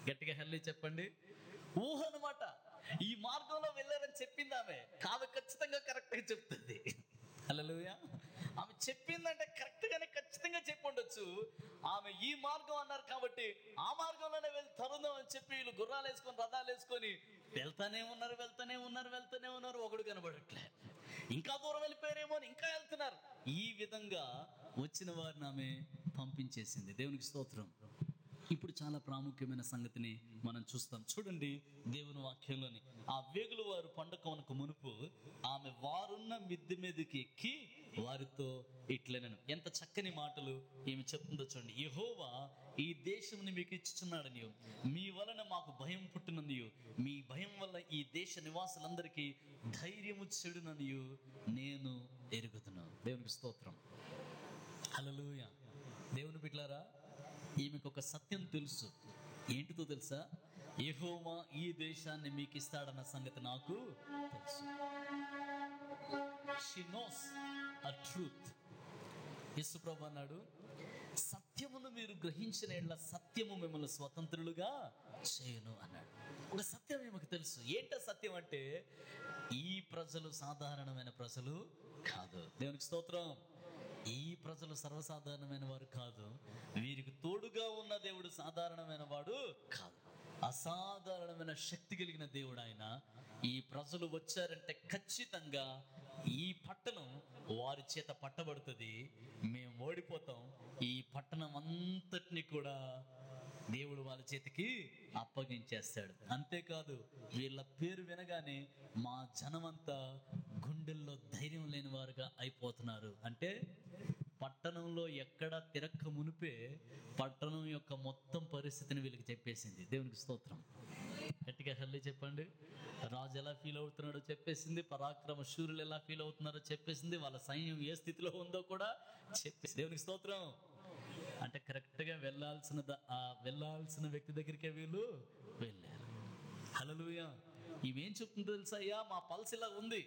గట్టిగా హల్లు చెప్పండి. ఊహ అనమాట. ఈ మార్గంలో వెళ్ళారని చెప్పింది ఆమె ఖచ్చితంగా కరెక్ట్ గా చెప్తుంది. హల్లెలూయా. ఆమె చెప్పిందంటే కరెక్ట్ గానే ఖచ్చితంగా చెప్పి ఉండొచ్చు. ఆమె ఈ మార్గం అన్నారు కాబట్టి ఆ మార్గంలోనే వెళ్ళి తరుందాం అని చెప్పి వీళ్ళు గుర్రాలు వేసుకొని రథాలు వేసుకొని వెళ్తానే ఉన్నారు. ఒకడు కనబడట్లే. ఇంకా దూరం వెళ్ళిపోయారేమో అని ఇంకా వెళ్తున్నారు. ఈ విధంగా వచ్చిన వారిని ఆమె పంపించేసింది. దేవునికి స్తోత్రం. ఇప్పుడు చాలా ప్రాముఖ్యమైన సంగతిని మనం చూస్తాం. చూడండి దేవుని వాక్యంలోని, ఆ వేగులు వారు పండుకొనకు మునుపు ఆమె వారున్న మిద్దె మీదకి ఎక్కి వారితో ఇట్లనెను. ఎంత చక్కని మాటలు ఏమి చెప్తుందో చూడండి. యెహోవా ఈ దేశంని మీకు ఇచ్చుచున్నాడనియు, మీ వలన మాకు భయం పుట్టుననియు, మీ భయం వల్ల ఈ దేశ నివాసులందరికీ ధైర్యము చెడుననియు నేను ఎరుగుతున్నాను. దేవునికి స్తోత్రం. హల్లెలూయా. దేవుని బిడ్డలారా, ఈమెకు ఒక సత్యం తెలుసు. ఏంటితో తెలుసా? యెహోవా ఈ దేశాన్ని మీకు ఇస్తాడన్న సంగతి నాకు తెలుసు. She knows a truth. యేసు ప్రభువు అన్నాడు, సత్యమును మీరు గ్రహించిన యెడల సత్యము మిమ్మల్ని స్వతంత్రులుగా చేయును అన్నాడు. ఒక సత్యం ఈమెకు తెలుసు. ఏంట సత్యం అంటే, ఈ ప్రజలు సాధారణమైన ప్రజలు కాదు. దేవునికి స్తోత్రం. ఈ ప్రజలు సర్వసాధారణమైన వారు కాదు. వీరికి తోడుగా ఉన్న దేవుడు సాధారణమైన వాడు కాదు. అసాధారణమైన శక్తి కలిగిన దేవుడు ఆయన. ఈ ప్రజలు వచ్చారంటే ఖచ్చితంగా ఈ పట్టణం వారి చేత పట్టబడుతుంది. మేము ఓడిపోతాం. ఈ పట్టణం అంతటిని కూడా దేవుడు వాళ్ళ చేతికి అప్పగించేస్తాడు. అంతేకాదు, వీళ్ళ పేరు వినగానే మా జనమంతా గుండెల్లో ధైర్యం లేని వారుగా అయిపోతున్నారు. అంటే పట్టణంలో ఎక్కడ తిరక్క మునిపే పట్టణం యొక్క మొత్తం పరిస్థితిని వీళ్ళకి చెప్పేసింది. దేవునికి స్తోత్రం. గట్టిగా హల్లి చెప్పండి. రాజు ఎలా ఫీల్ అవుతున్నాడో చెప్పేసింది. పరాక్రమ శూరులు ఎలా ఫీల్ అవుతున్నారో చెప్పేసింది. వాళ్ళ సైన్యం ఏ స్థితిలో ఉందో కూడా చెప్పేసింది. దేవునికి స్తోత్రం. అంటే కరెక్ట్గా వెళ్ళాల్సిన వ్యక్తి దగ్గరికే వీళ్ళు వెళ్ళారు. హల్లెలూయా. ఇవేం చెప్తుందో తెలుసా? అయ్యా, మా పల్స్ ఇలా ఉంది,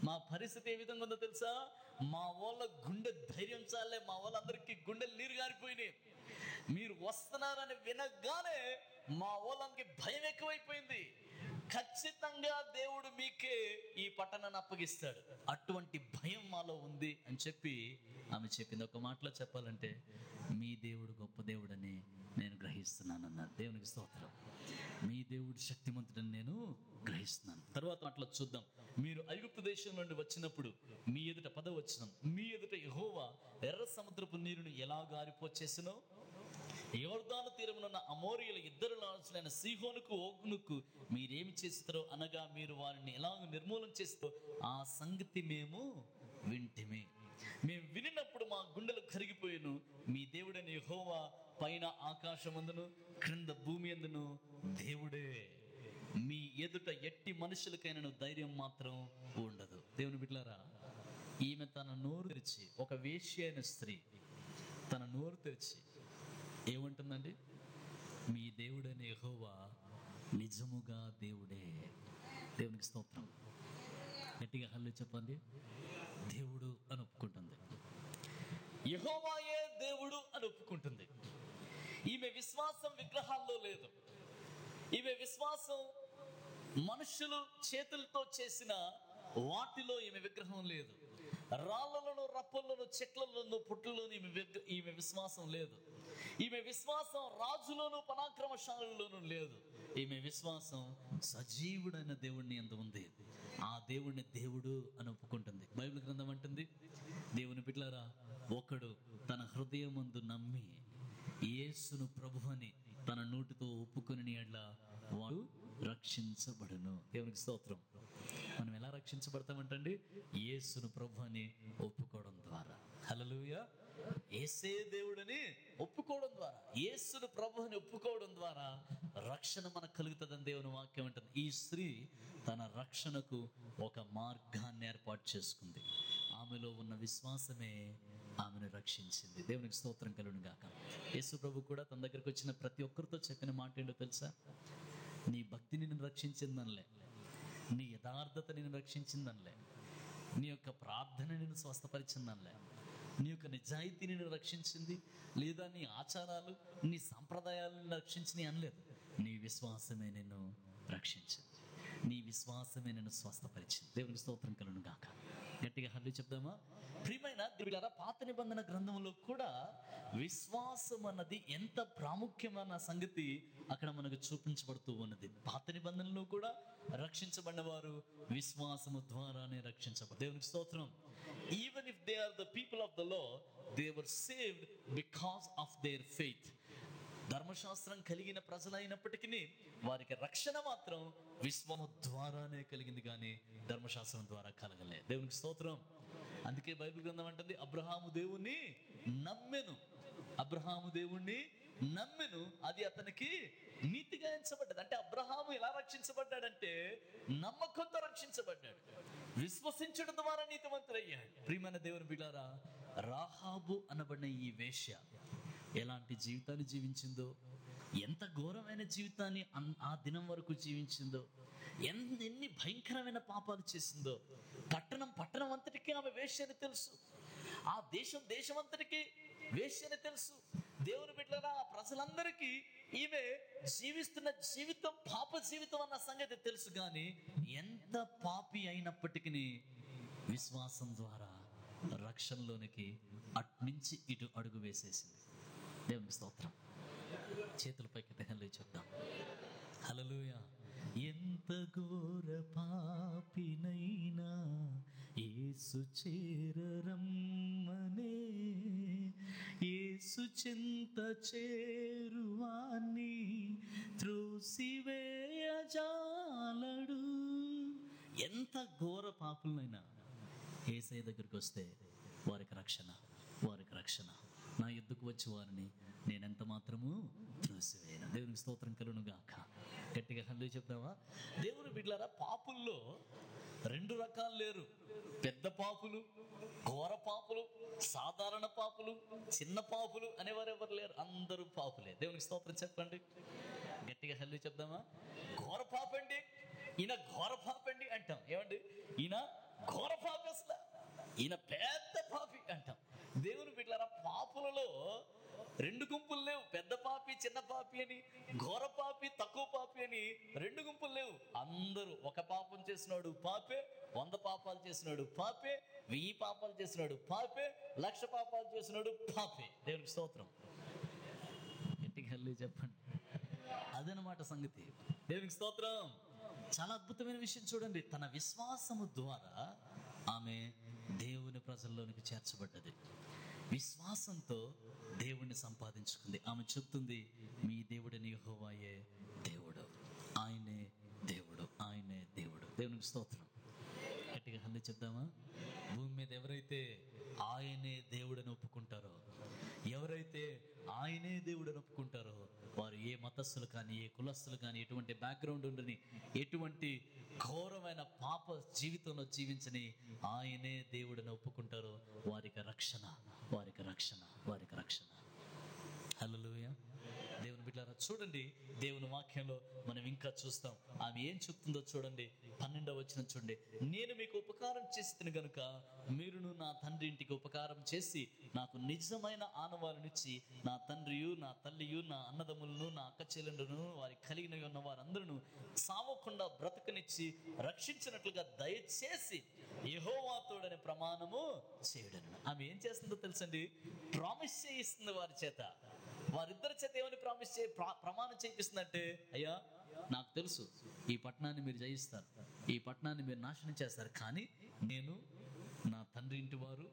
మా పరిస్థితి ఏ విధంగా ఉందో తెలుసా? మా వాళ్ళ గుండె ధైర్యం చాలే, మా వాళ్ళందరికీ గుండెలు నీరు గారిపోయినాయి. మీరు వస్తున్నారని వినగానే మా వాళ్ళకి భయం ఎక్కువైపోయింది. ఖచ్చితంగా దేవుడు మీకే ఈ పట్టణాన్ని అప్పగిస్తాడు. అటువంటి భయం మాలో ఉంది అని చెప్పి ఆమె చెప్పింది. ఒక మాటలో చెప్పాలంటే, మీ దేవుడు గొప్ప దేవుడని నేను గ్రహిస్తున్నాను అన్నారు. దేవునికి స్తోత్రం. మీ దేవుడు శక్తిమంతుడని నేను గ్రహిస్తున్నాను. తర్వాత అట్లా చూద్దాం. మీరు ఐగుప్తు దేశం నుండి వచ్చినప్పుడు మీ ఎదుట 10వ వచనం, మీ ఎదుట యెహోవా ఎర్ర సముద్రపు నీరుని ఎలా గారిపోచేసినో, యోర్దాను తీరమునున్న అమోరీయుల ఇద్దరు రాజులైన సీహోనుకు ఓగునుకు మీరేమి చేస్తారో అనగా మీరు వారిని ఎలా నిర్మూలన చేస్తారో ఆ సంగతి మేము వింటిమి. మేము వినినప్పుడు మా గుండెలు కరిగిపోయాను. మీ దేవుడైన యెహోవా పైన ఆకాశమందును క్రింద భూమి అందును దేవుడే. మీ ఎదుట ఎట్టి మనుషులకైనా ధైర్యం మాత్రం ఉండదు. దేవుని బిడ్డలారా, ఈమె తన నోరు తెరిచి, ఒక వేశ్య అయిన స్త్రీ తన నోరు తెరిచి ఏమంటుందండి? మీ దేవుడైన యెహోవా నిజముగా దేవుడే. దేవునికి స్తోత్రం. గట్టిగా హల్లు చెప్పండి. దేవుడు అని ఒప్పుకుంటుంది. యెహోవాయే దేవుడు అని ఒప్పుకుంటుంది. ఈమె విశ్వాసం విగ్రహాల్లో లేదు. ఈమె విశ్వాసం మనుషులు చేతులతో చేసిన వాటిలో ఈమె విగ్రహం లేదు. రాళ్లలోను, రప్పల్లోను, చెట్లలోను, పుట్లలోను ఈమె విశ్వాసం లేదు. ఈమె విశ్వాసం రాజులోను, పరాక్రమశాలులోను లేదు. ఈమె విశ్వాసం సజీవుడైన దేవుడిని యందు ఉంది. ఆ దేవుడిని దేవుడు అని ఒప్పుకుంటుంది. బైబిల్ గ్రంథం అంటుంది, దేవుని బిడ్డలారా, ఒకడు తన హృదయమందు నమ్మి యేసును ప్రభువని తన నోటితో ఒప్పుకొని యెడల వాడు రక్షించబడును. దేవునికి స్తోత్రం. మనం ఎలా రక్షించబడతామంటండి? యేసును ప్రభువని ఒప్పుకోవడం ద్వారా. హల్లెలూయా. యేసే దేవుడని ఒప్పుకోవడం ద్వారా, యేసును ప్రభువుని ఒప్పుకోవడం ద్వారా రక్షణ మనకు కలుగుతుందని దేవుని వాక్యం అంటుంది. ఈ స్త్రీ తన రక్షణకు ఒక మార్గాన్ని ఏర్పాటు చేసుకుంది. ఆమెలో ఉన్న విశ్వాసమే ఆమెను రక్షించింది. దేవునికి స్తోత్రం కలుగును గాక. యేసు ప్రభు కూడా తన దగ్గరికి వచ్చిన ప్రతి ఒక్కరితో చెప్పిన మాట ఏంటో తెలుసా? నీ భక్తి నిన్ను రక్షించిందనిలే, నీ యథార్థత నిన్ను రక్షించిందనిలే, నీ యొక్క ప్రార్థన నిన్ను స్వస్థపరిచిందనిలే, నీ యొక్క నిజాయితీ నిన్ను రక్షించింది, లేదా నీ ఆచారాలు నీ సాంప్రదాయాలను రక్షించినవి అనలేదు. నీ విశ్వాసమే నిన్ను రక్షించింది, నీ విశ్వాసమే నిన్ను స్వస్థపరిచింది. దేవునికి స్తోత్రం కలుగును గాక. గట్టిగా హల్లు చెప్దామా? ప్రియమైన దేవులారా, పాత నిబంధన గ్రంథంలో కూడా విశ్వాసం అన్నది ఎంత ప్రాముఖ్యమైన సంగతి అక్కడ మనకు చూపించబడుతూ ఉన్నది. పాత నిబంధనలో కూడా రక్షించబడిన వారు విశ్వాసము ద్వారానే రక్షించబడ్డారు. దేవునికి స్తోత్రం. Even if they are the people of the law, they were saved because of their faith. ధర్మశాస్త్రం కలిగిన ప్రజలైనప్పటికీ వారికి రక్షణ మాత్రం విశ్వాసము ద్వారానే కలిగింది, కానీ ధర్మశాస్త్రం ద్వారా కలగలే. దేవునికి స్తోత్రం. అందుకే బైబిల్ గ్రంథం అంటుంది, అబ్రహాము దేవుణ్ణి నమ్మెను, అబ్రహాము దేవుణ్ణి నమ్మెను, అది అతనికి నీతిగా ఎంచబడ్డది. అంటే అబ్రహాము ఎలా రక్షించబడ్డాడంటే నమ్మకంతో రక్షించబడ్డాడు, విశ్వసించడం ద్వారా నీతిమంతుడయ్యాడు. ప్రియమైన దేవుని బిడ్డలారా, రాహాబు అనబడిన ఈ వేశ్య ఎలాంటి జీవితాన్ని జీవించిందో, ఎంత ఘోరమైన జీవితాన్ని ఆ దినం వరకు జీవించిందో, ఎన్ని భయంకరమైన పాపాలు చేసిందో. పట్టణం అంతటికీ ఆమె వేశ్యని తెలుసు, ఆ దేశం అంతటికీ వేశ్యని తెలుసు. దేవుని బిడ్డలారా, ఆ ప్రజలందరికీ ఈమె జీవిస్తున్న జీవితం పాప జీవితం అన్న సంగతి తెలుసు. కానీ ఎంత పాపి అయినప్పటికీ విశ్వాసం ద్వారా రక్షణలోనికి అట్నుంచి ఇటు అడుగు వేసేసింది. దేవుని స్తోత్రం. చేతులపైకి హల్లెలూయా చెప్దాం. హల్లెలూయా. ఎంత ఘోర పాపినైనా యేసు చేరరమ్మనే, యేసు చెంత చేరువాన్ని త్రోసివేయజాలడు. ఎంత ఘోర పాపులైనా యేసయ్య దగ్గరికి వస్తే వారికి రక్షణ, వారికి రక్షణ. నా యుద్ధకు వచ్చి వారిని నేనెంత మాత్రము త్రోసివేయను. దేవునికి స్తోత్రం కలుగును గాక. గట్టిగా హల్లెలూయా చెప్దామా? దేవుని బిడ్డలారా, పాపుల్లో రెండు రకాలు లేరు. పెద్ద పాపులు, ఘోర పాపులు, సాధారణ పాపులు, చిన్న పాపులు అనేవారు ఎవరు లేరు. అందరూ పాపులే. దేవునికి స్తోత్రం చెప్పండి. గట్టిగా హల్లెలూయా చెప్దామా? ఘోర పాపండి, ఈయన ఘోర పాపండి అంటాం. ఏమండి, ఈయన ఘోర పాపి, అసలు ఈయన పెద్ద పాపి అంటాం. దేవుని బిడ్డలారా, పాపులలో రెండు గుంపులు లేవు. పెద్ద పాపి, చిన్న పాపి అని, ఘోర పాపి, తక్కువ పాపి అని రెండు గుంపులు లేవు. అందరూ ఒక పాపం చేసినాడు పాపే, 100 పాపాలు చేసినాడు పాపే, 1000 పాపాలు చేసినాడు పాపే, 1,00,000 పాపాలు చేసినాడు పాపే. దేవునికి స్తోత్రం. గట్టిగా హల్లెలూయా చెప్పండి. అదనమాట సంగతి. దేవునికి స్తోత్రం. చాలా అద్భుతమైన విషయం చూడండి. తన విశ్వాసము ద్వారా ఆమె దేవుని ప్రజల్లోనికి చేర్చబడ్డది. విశ్వాసంతో దేవుణ్ణి సంపాదించుకుంది. ఆమె చెప్తుంది, మీ దేవుడని యెహోవాయే దేవుడు, ఆయనే దేవుడు, ఆయనే దేవుడు. దేవునికి స్తోత్రం. గట్టిగా హల్లెలూయా చెప్దామా? భూమి మీద ఎవరైతే ఆయనే దేవుడని ఒప్పుకుంటారో, ఎవరైతే ఆయనే దేవుడని ఒప్పుకుంటారో, వారు ఏ మతస్థులు కానీ, ఏ కులస్తులు కానీ, ఎటువంటి బ్యాక్గ్రౌండ్ ఉండని, ఎటువంటి ఘోరమైన పాప జీవితంలో జీవించని ఆయనే దేవుడని ఒప్పుకుంటారో వారికి రక్షణ, వారికి రక్షణ, వారికి రక్షణ. హల్లెలూయా. దేవుని బిడ్డలారా, చూడండి, దేవుని వాక్యంలో మనం ఇంకా చూస్తాం. ఆమె ఏం చెప్తుందో చూడండి. 12వ వచనం చూడండి. నేను మీకు ఉపకారం చేసిన గనుక మీరును నా తండ్రి ఇంటికి ఉపకారం చేసి నాకు నిజమైన ఆనవాళ్ళనిచ్చి నా తండ్రియు, నా తల్లియు, నా అన్నదమ్ములను, నా అక్క చెల్లెండ్రును, వారి కలిగిన ఉన్న వారందరూ సావకుండా బ్రతకనిచ్చి రక్షించినట్లుగా దయచేసి యెహోవా తోడనే ప్రమాణము చేయడను. ఆమె ఏం చేస్తుందో తెలుసండి? ప్రామిస్ చేయిస్తుంది వారి చేత. వారిద్దరి చేత ఏమని ప్రమాణం చేయిస్తుందంటే, అయ్యా నాకు తెలుసు ఈ పట్టణాన్ని మీరు జయిస్తారు, ఈ పట్టణాన్ని మీరు నాశనం చేస్తారు, కానీ నేను, నా తండ్రి ఇంటి వారు,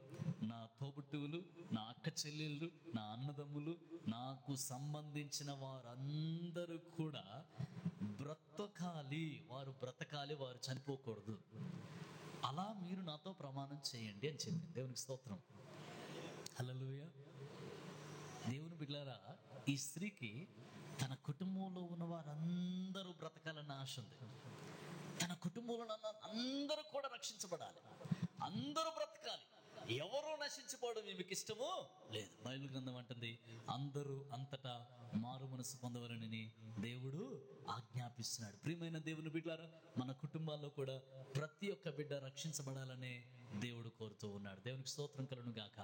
నా తోబుట్టువులు, నా అక్క చెల్లెళ్ళు, నా అన్నదమ్ములు, నాకు సంబంధించిన వారందరూ కూడా బ్రతకాలి, వారు బ్రతకాలి, వారు చనిపోకూడదు. అలా మీరు నాతో ప్రమాణం చేయండి అని చెప్పింది. దేవునికి స్తోత్రం. హల్లెలూయా. దేవుని బిడ్డలారా, ఈ స్త్రీకి తన కుటుంబంలో ఉన్న వారందరూ బ్రతకాలన్న ఆశ ఉంది. తన కుటుంబంలో ఉన్న అందరూ కూడా రక్షించబడాలి, అందరూ బ్రతకాలి, ఎవరూ నశించిపోవడం ఈమెకి ఇష్టమో లేదు. బైబిల్ గ్రంథం అంటుంది, అందరూ అంతటా మారు మనసు పొందవలనని దేవుడు ఆజ్ఞాపిస్తున్నాడు. ప్రియమైన దేవుని బిడ్డలారా, మన కుటుంబాల్లో కూడా ప్రతి ఒక్క బిడ్డ రక్షించబడాలనే దేవుడు కోరుతూ ఉన్నాడు. దేవునికి స్తోత్రం కలుగును గాక.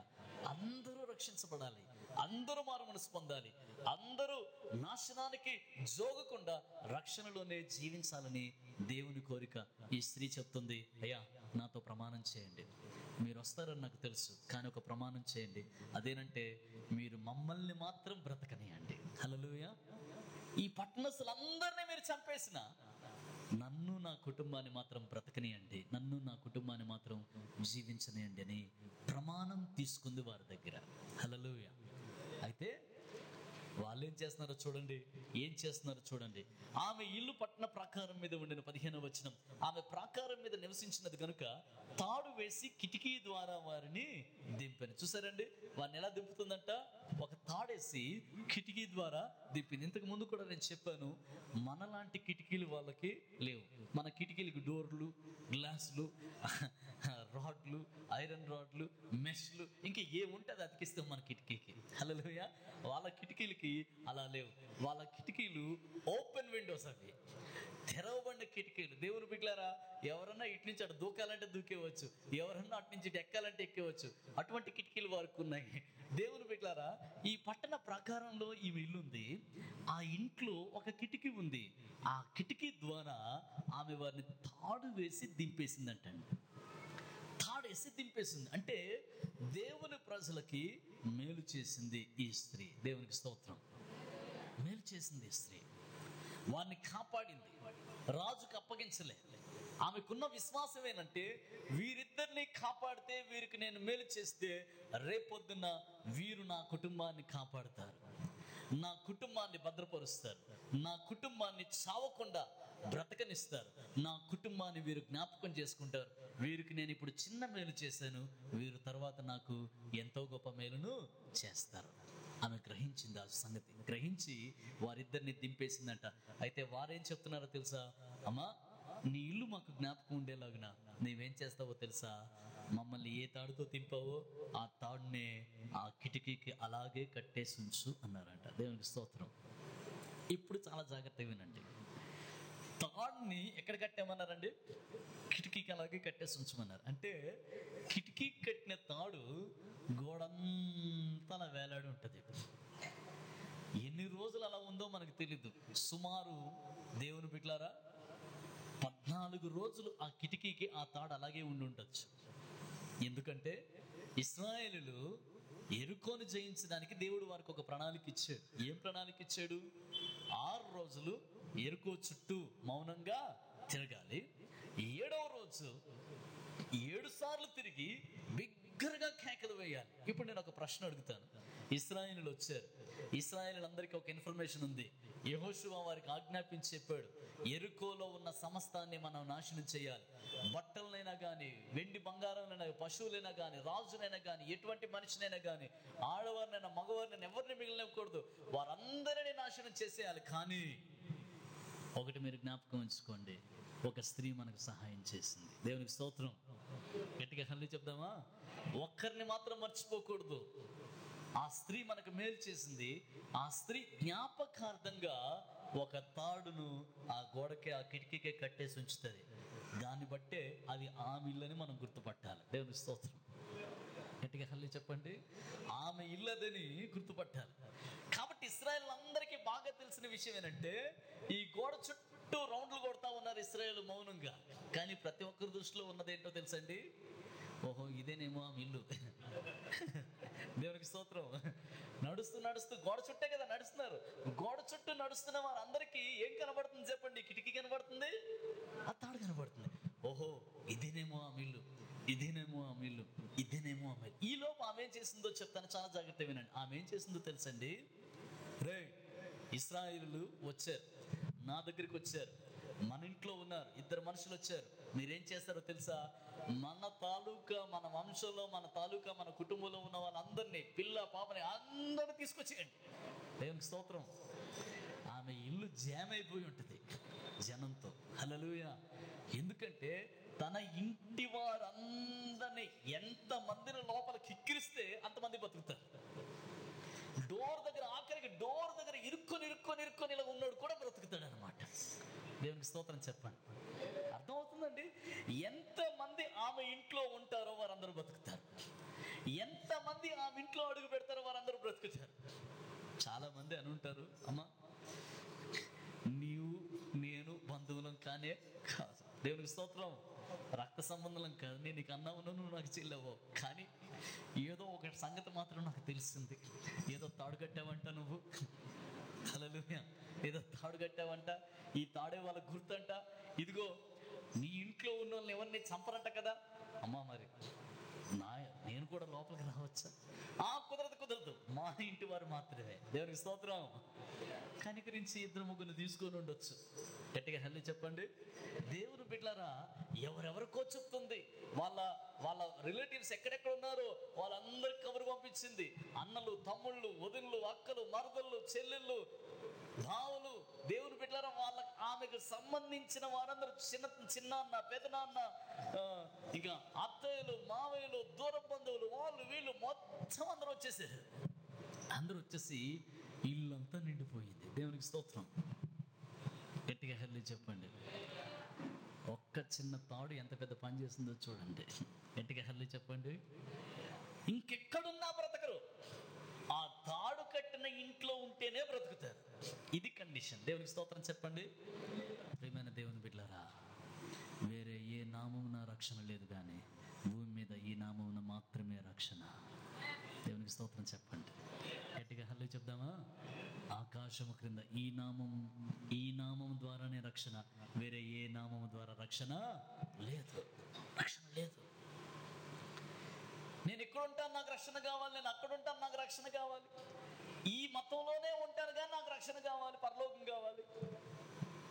అందరూ రక్షించబడాలి, అందరూ మారు మనసు పొందాలి, అందరూ నాశనానికి జోగకుండా రక్షణలోనే జీవించాలని దేవుని కోరిక. ఈ స్త్రీ చెప్తుంది, అయ్యా నాతో ప్రమాణం చేయండి, మీరు వస్తారని నాకు తెలుసు, కానీ ఒక ప్రమాణం చేయండి, అదేనంటే మీరు మమ్మల్ని మాత్రం బ్రతకనియండి. హల్లెలూయా. ఈ పట్టణస్తులందరినీ మీరు చంపేసిన నన్ను నా కుటుంబాన్ని మాత్రం బ్రతకనియండి, నన్ను నా కుటుంబాన్ని మాత్రం జీవించనియండి అని ప్రమాణం తీసుకుంది వారి దగ్గర. హల్లెలూయా. అయితే వాళ్ళు ఏం చేస్తున్నారో చూడండి, ఏం చేస్తున్నారో చూడండి. ఆమె ఇల్లు పట్టణ ప్రాకారం మీద ఉండిన 15వ వచనం, ఆమె ప్రాకారం మీద నివసించినది కనుక తాడు వేసి కిటికీ ద్వారా వారిని దింపాను. చూసారండి, వారిని ఎలా దింపుతుందంట? ఒక తాడేసి కిటికీ ద్వారా దింపింది. ఇంతకు ముందు కూడా నేను చెప్పాను, మనలాంటి కిటికీలు వాళ్ళకి లేవు. మన కిటికీలకు డోర్లు, గ్లాసులు, రాడ్లు, ఐరన్ రాడ్లు, మెష్లు, ఇంకా ఏముంటే అది అతికిస్తాం మన కిటికీకి. హల్లెలూయా. వాళ్ళ కిటికీలకి అలా లేవు. వాళ్ళ కిటికీలు ఓపెన్ విండోస్, అవి తెరవబడిన కిటికీలు. దేవుని బిడ్డలారా, ఎవరన్నా ఇటు నుంచి అటు దూకాలంటే దూకేవచ్చు, ఎవరన్నా అటు నుంచి ఇటు ఎక్కాలంటే ఎక్కేవచ్చు. అటువంటి కిటికీలు వారికి ఉన్నాయి. దేవుని బిడ్డలారా, ఈ పట్టణ ప్రాకారంలో ఈమె ఇల్లు ఉంది. ఆ ఇంట్లో ఒక కిటికీ ఉంది. ఆ కిటికీ ద్వారా ఆమె వారిని తాడు వేసి దింపేసిందంటండి. తాడేసి దింపేసింది అంటే దేవుని ప్రజలకి మేలు చేసింది ఈ స్త్రీ. దేవునికి స్తోత్రం. మేలు చేసింది ఈ స్త్రీ, వారిని కాపాడింది, రాజుకు అప్పగించలే. ఆమెకున్న విశ్వాసం ఏంటంటే, వీరిద్దరిని కాపాడితే, వీరికి నేను మేలు చేస్తే రేపొద్దున వీరు నా కుటుంబాన్ని కాపాడుతారు, నా కుటుంబాన్ని భద్రపరుస్తారు, నా కుటుంబాన్ని చావకుండా బ్రతకనిస్తారు, నా కుటుంబాన్ని వీరు జ్ఞాపకం చేసుకుంటారు. వీరికి నేను ఇప్పుడు చిన్న మేలు చేశాను, వీరు తర్వాత నాకు ఎంతో గొప్ప మేలును చేస్తారు. ఆమె గ్రహించింది, ఆ సంగతి గ్రహించి వారిద్దరిని దింపేసిందంట. అయితే వారేం చెప్తున్నారో తెలుసా? అమ్మా, నీ ఇల్లు మాకు జ్ఞాపకం ఉండేలాగున నీవేం చేస్తావో తెలుసా? మమ్మల్ని ఏ తాడుతో దింపావో ఆ తాడునే ఆ కిటికీకి అలాగే కట్టేసి ఉంచు అన్నారంట. దేవునికి స్తోత్రం. ఇప్పుడు చాలా జాగ్రత్తగా వినండి. తాడుని ఎక్కడ కట్టామన్నారండి? కిటికీకి అలాగే కట్టేసి ఉంచమన్నారు. అంటే కిటికీ కట్టిన తాడు గోడంతా అలా వేలాడి ఉంటుంది. ఎన్ని రోజులు అలా ఉందో మనకు తెలీదు. సుమారు దేవుని బిడ్డలారా 14 రోజులు ఆ కిటికీకి ఆ తాడు అలాగే ఉండి ఉండొచ్చు. ఎందుకంటే ఇశ్రాయేలులు యెరికోను జయించడానికి దేవుడు వారికి ఒక ప్రణాళిక ఇచ్చాడు. ఏం ప్రణాళిక ఇచ్చాడు? 6 రోజులు యెరికో చుట్టూ మౌనంగా తిరగాలి. 7వ రోజు 7 సార్లు తిరిగి బిగ్గరగా కేకలు వేయాలి. ఇప్పుడు నేను ఒక ప్రశ్న అడుగుతాను. ఇశ్రాయేలులు వచ్చారు, ఇశ్రాయేలులందరికీ ఒక ఇన్ఫర్మేషన్ ఉంది. యెహోషువ వారికి ఆజ్ఞాపించి చెప్పాడు, యెరికోలో ఉన్న సమస్తాన్ని మనం నాశనం చేయాలి. బట్టలనైనా కానీ, వెండి బంగారంనైనా, పశువులైనా కానీ, రాజునైనా కానీ, ఎటువంటి మనిషినైనా కానీ, ఆడవారినైనా మగవారినైనా ఎవరిని మిగిలినకూడదు, వారందరినీ నాశనం చేసేయాలి. కానీ ఒకటి మీరు జ్ఞాపకం ఉంచుకోండి, ఒక స్త్రీ మనకు సహాయం చేసింది. దేవునికి స్తోత్రం. గట్టిగా హల్లి చెప్దామా? ఒక్కరిని మాత్రం మర్చిపోకూడదు. ఆ స్త్రీ మనకు మేలు చేసింది. ఆ స్త్రీ జ్ఞాపకార్థంగా ఒక తాడును ఆ గోడకి, ఆ కిటికీకే కట్టేసి ఉంచుతుంది. దాన్ని బట్టే అది ఆమె ఇల్లని మనం గుర్తుపట్టాలి. దేవుని స్తోత్రం. గట్టిగా హల్లి చెప్పండి. ఆమె ఇల్లదని గుర్తుపట్టాలి. కాబట్టి ఇశ్రాయేలులందరికీ బాగా తెలిసిన విషయం ఏంటంటే, ఈ గోడ చుట్టూ రౌండ్లు కొడతా ఉన్నారు ఇశ్రాయేలు మౌనంగా. కానీ ప్రతి ఒక్కరి దృష్టిలో ఉన్నదేంటో తెలుసండి? ఓహో, ఇదేనేమో ఆమె ఇల్లు. దేవునికి స్తోత్రం. నడుస్తూ నడుస్తూ గోడ చుట్టే కదా నడుస్తున్నారు. గోడ చుట్టూ నడుస్తున్న వారందరికీ ఏం కనబడుతుంది చెప్పండి? కిటికీ కనబడుతుంది, ఆ తాడు కనబడుతుంది. ఓహో, ఇదేనేమో ఆమె ఇల్లు, ఇదేనేమో ఆమె ఇల్లు, ఇదేనేమో ఆమె. ఈ లోపు ఆమె ఏం చేసిందో చెప్తాను, చాలా జాగ్రత్తగా వినండి. ఆమె ఏం చేసిందో తెలుసండి? రే, ఇశ్రాయేలులు వచ్చారు, నా దగ్గరికి వచ్చారు, మన ఇంట్లో ఉన్నారు, ఇద్దరు మనుషులు వచ్చారు. మీరేం చేస్తారో తెలుసా? మన తాలూకా, మన వంశంలో, మన తాలూకా, మన కుటుంబంలో ఉన్న వాళ్ళందరినీ, పిల్ల పాపని అందరినీ తీసుకొచ్చేయండి. దేవునికి స్తోత్రం. ఆమె ఇల్లు జామ్ అయిపోయి ఉంటుంది జనంతో. హల్లెలూయా. ఎందుకంటే తన ఇంటి వారందరినీ, ఎంత మందిని లోపల కిక్కిరిస్తే అంతమంది బతుకుతారు. డోర్ దగ్గర, ఆఖరికి డోర్ దగ్గర ఇరుక్కొని ఇలా ఉన్నాడు కూడా బ్రతుకుతాడు అనమాట. దేవునికి స్తోత్రం చెప్పండి. అర్థమవుతుందండి? ఎంతమంది ఆమె ఇంట్లో ఉంటారో వారందరూ బ్రతుకుతారు. ఎంతమంది ఆమె ఇంట్లో అడుగు పెడతారో వారందరూ బ్రతుకుతారు. చాలా మంది అని ఉంటారు, అమ్మా నీవు నేను బంధువులం కానే కాదు. దేవునికి స్తోత్రం. రక్త సంబంధం కాదు, నేను నీకు అన్నావు, నువ్వు నాకు చెల్లెవో, కానీ ఏదో ఒక సంగతి మాత్రం నాకు తెలిసింది. ఏదో తాడు కట్టావంట నువ్వు. హల్లెలూయా. ఏదో తాడు కట్టావంట, ఈ తాడే వాళ్ళ గుర్తంట. ఇదిగో నీ ఇంట్లో ఉన్న వాళ్ళని ఎవరిని చంపరంట కదా. అమ్మా మరి నేను కూడా లోపలికి రావచ్చా? కుదరదు, మా ఇంటి వారు మాత్రమే. దేవునికి స్తోత్రం. కనికరించి ఇద్దరు ముగ్గురు తీసుకొని ఉండొచ్చు. గట్టిగా హల్లెలూయా చెప్పండి. దేవుని బిడ్డలారా, ఎవరెవరికో చెప్తుంది. వాళ్ళ రిలేటివ్స్ ఎక్కడెక్కడ ఉన్నారో వాళ్ళందరికి కబురు పంపించింది. అన్నలు, తమ్ముళ్ళు, వదిళ్ళు, అక్కలు, మరదళ్ళు, చెల్లెళ్ళు, భావులు. దేవుని బిడ్డలారా, ఆమెకు సంబంధించిన వారందరూ, చిన్నాన్న, పెదనాన్న, ఇంకా అత్తయ్యలు, మావయ్యలు, దూర బంధువులు, వాళ్ళు వీళ్ళు మొత్తం అందరూ వచ్చేసారు. అందరూ వచ్చేసి ఇల్లంతా నిండిపోయింది. దేవునికి స్తోత్రం. గట్టిగా హల్లెలూయా చెప్పండి. ఒక్క చిన్న తాడు ఎంత పెద్ద పని చేసిందో చూడండి. గట్టిగా హల్లెలూయా చెప్పండి. ఇంకెక్కడున్నా బ్రతకరు, ఆ తాడు కట్టిన ఇంట్లో ఉంటేనే బ్రతుకుతారు. ఇది కండిషన్. దేవునికి స్తోత్రం చెప్పండి. ప్రియమైన దేవుని బిడ్డలారా, వేరే ఏ నామమున రక్షణ లేదు, కానీ భూమి మీద ఈ నామమున మాత్రమే రక్షణ. దేవునికి స్తోత్రం చెప్పండి. గట్టిగా హల్లెలూయా చెప్దామా? ఆకాశము క్రింద ఈ నామం ద్వారానే రక్షణ, వేరే ఏ నామము ద్వారా రక్షణ లేదు. రక్షణ లేదు. నేను ఇక్కడ ఉంటాను, నాకు రక్షణ కావాలి. నేను అక్కడ ఉంటాను, నాకు రక్షణ కావాలి. ఈ మతంలోనే ఉంటాను కానీ నాకు రక్షణ కావాలి, పరలోకం కావాలి.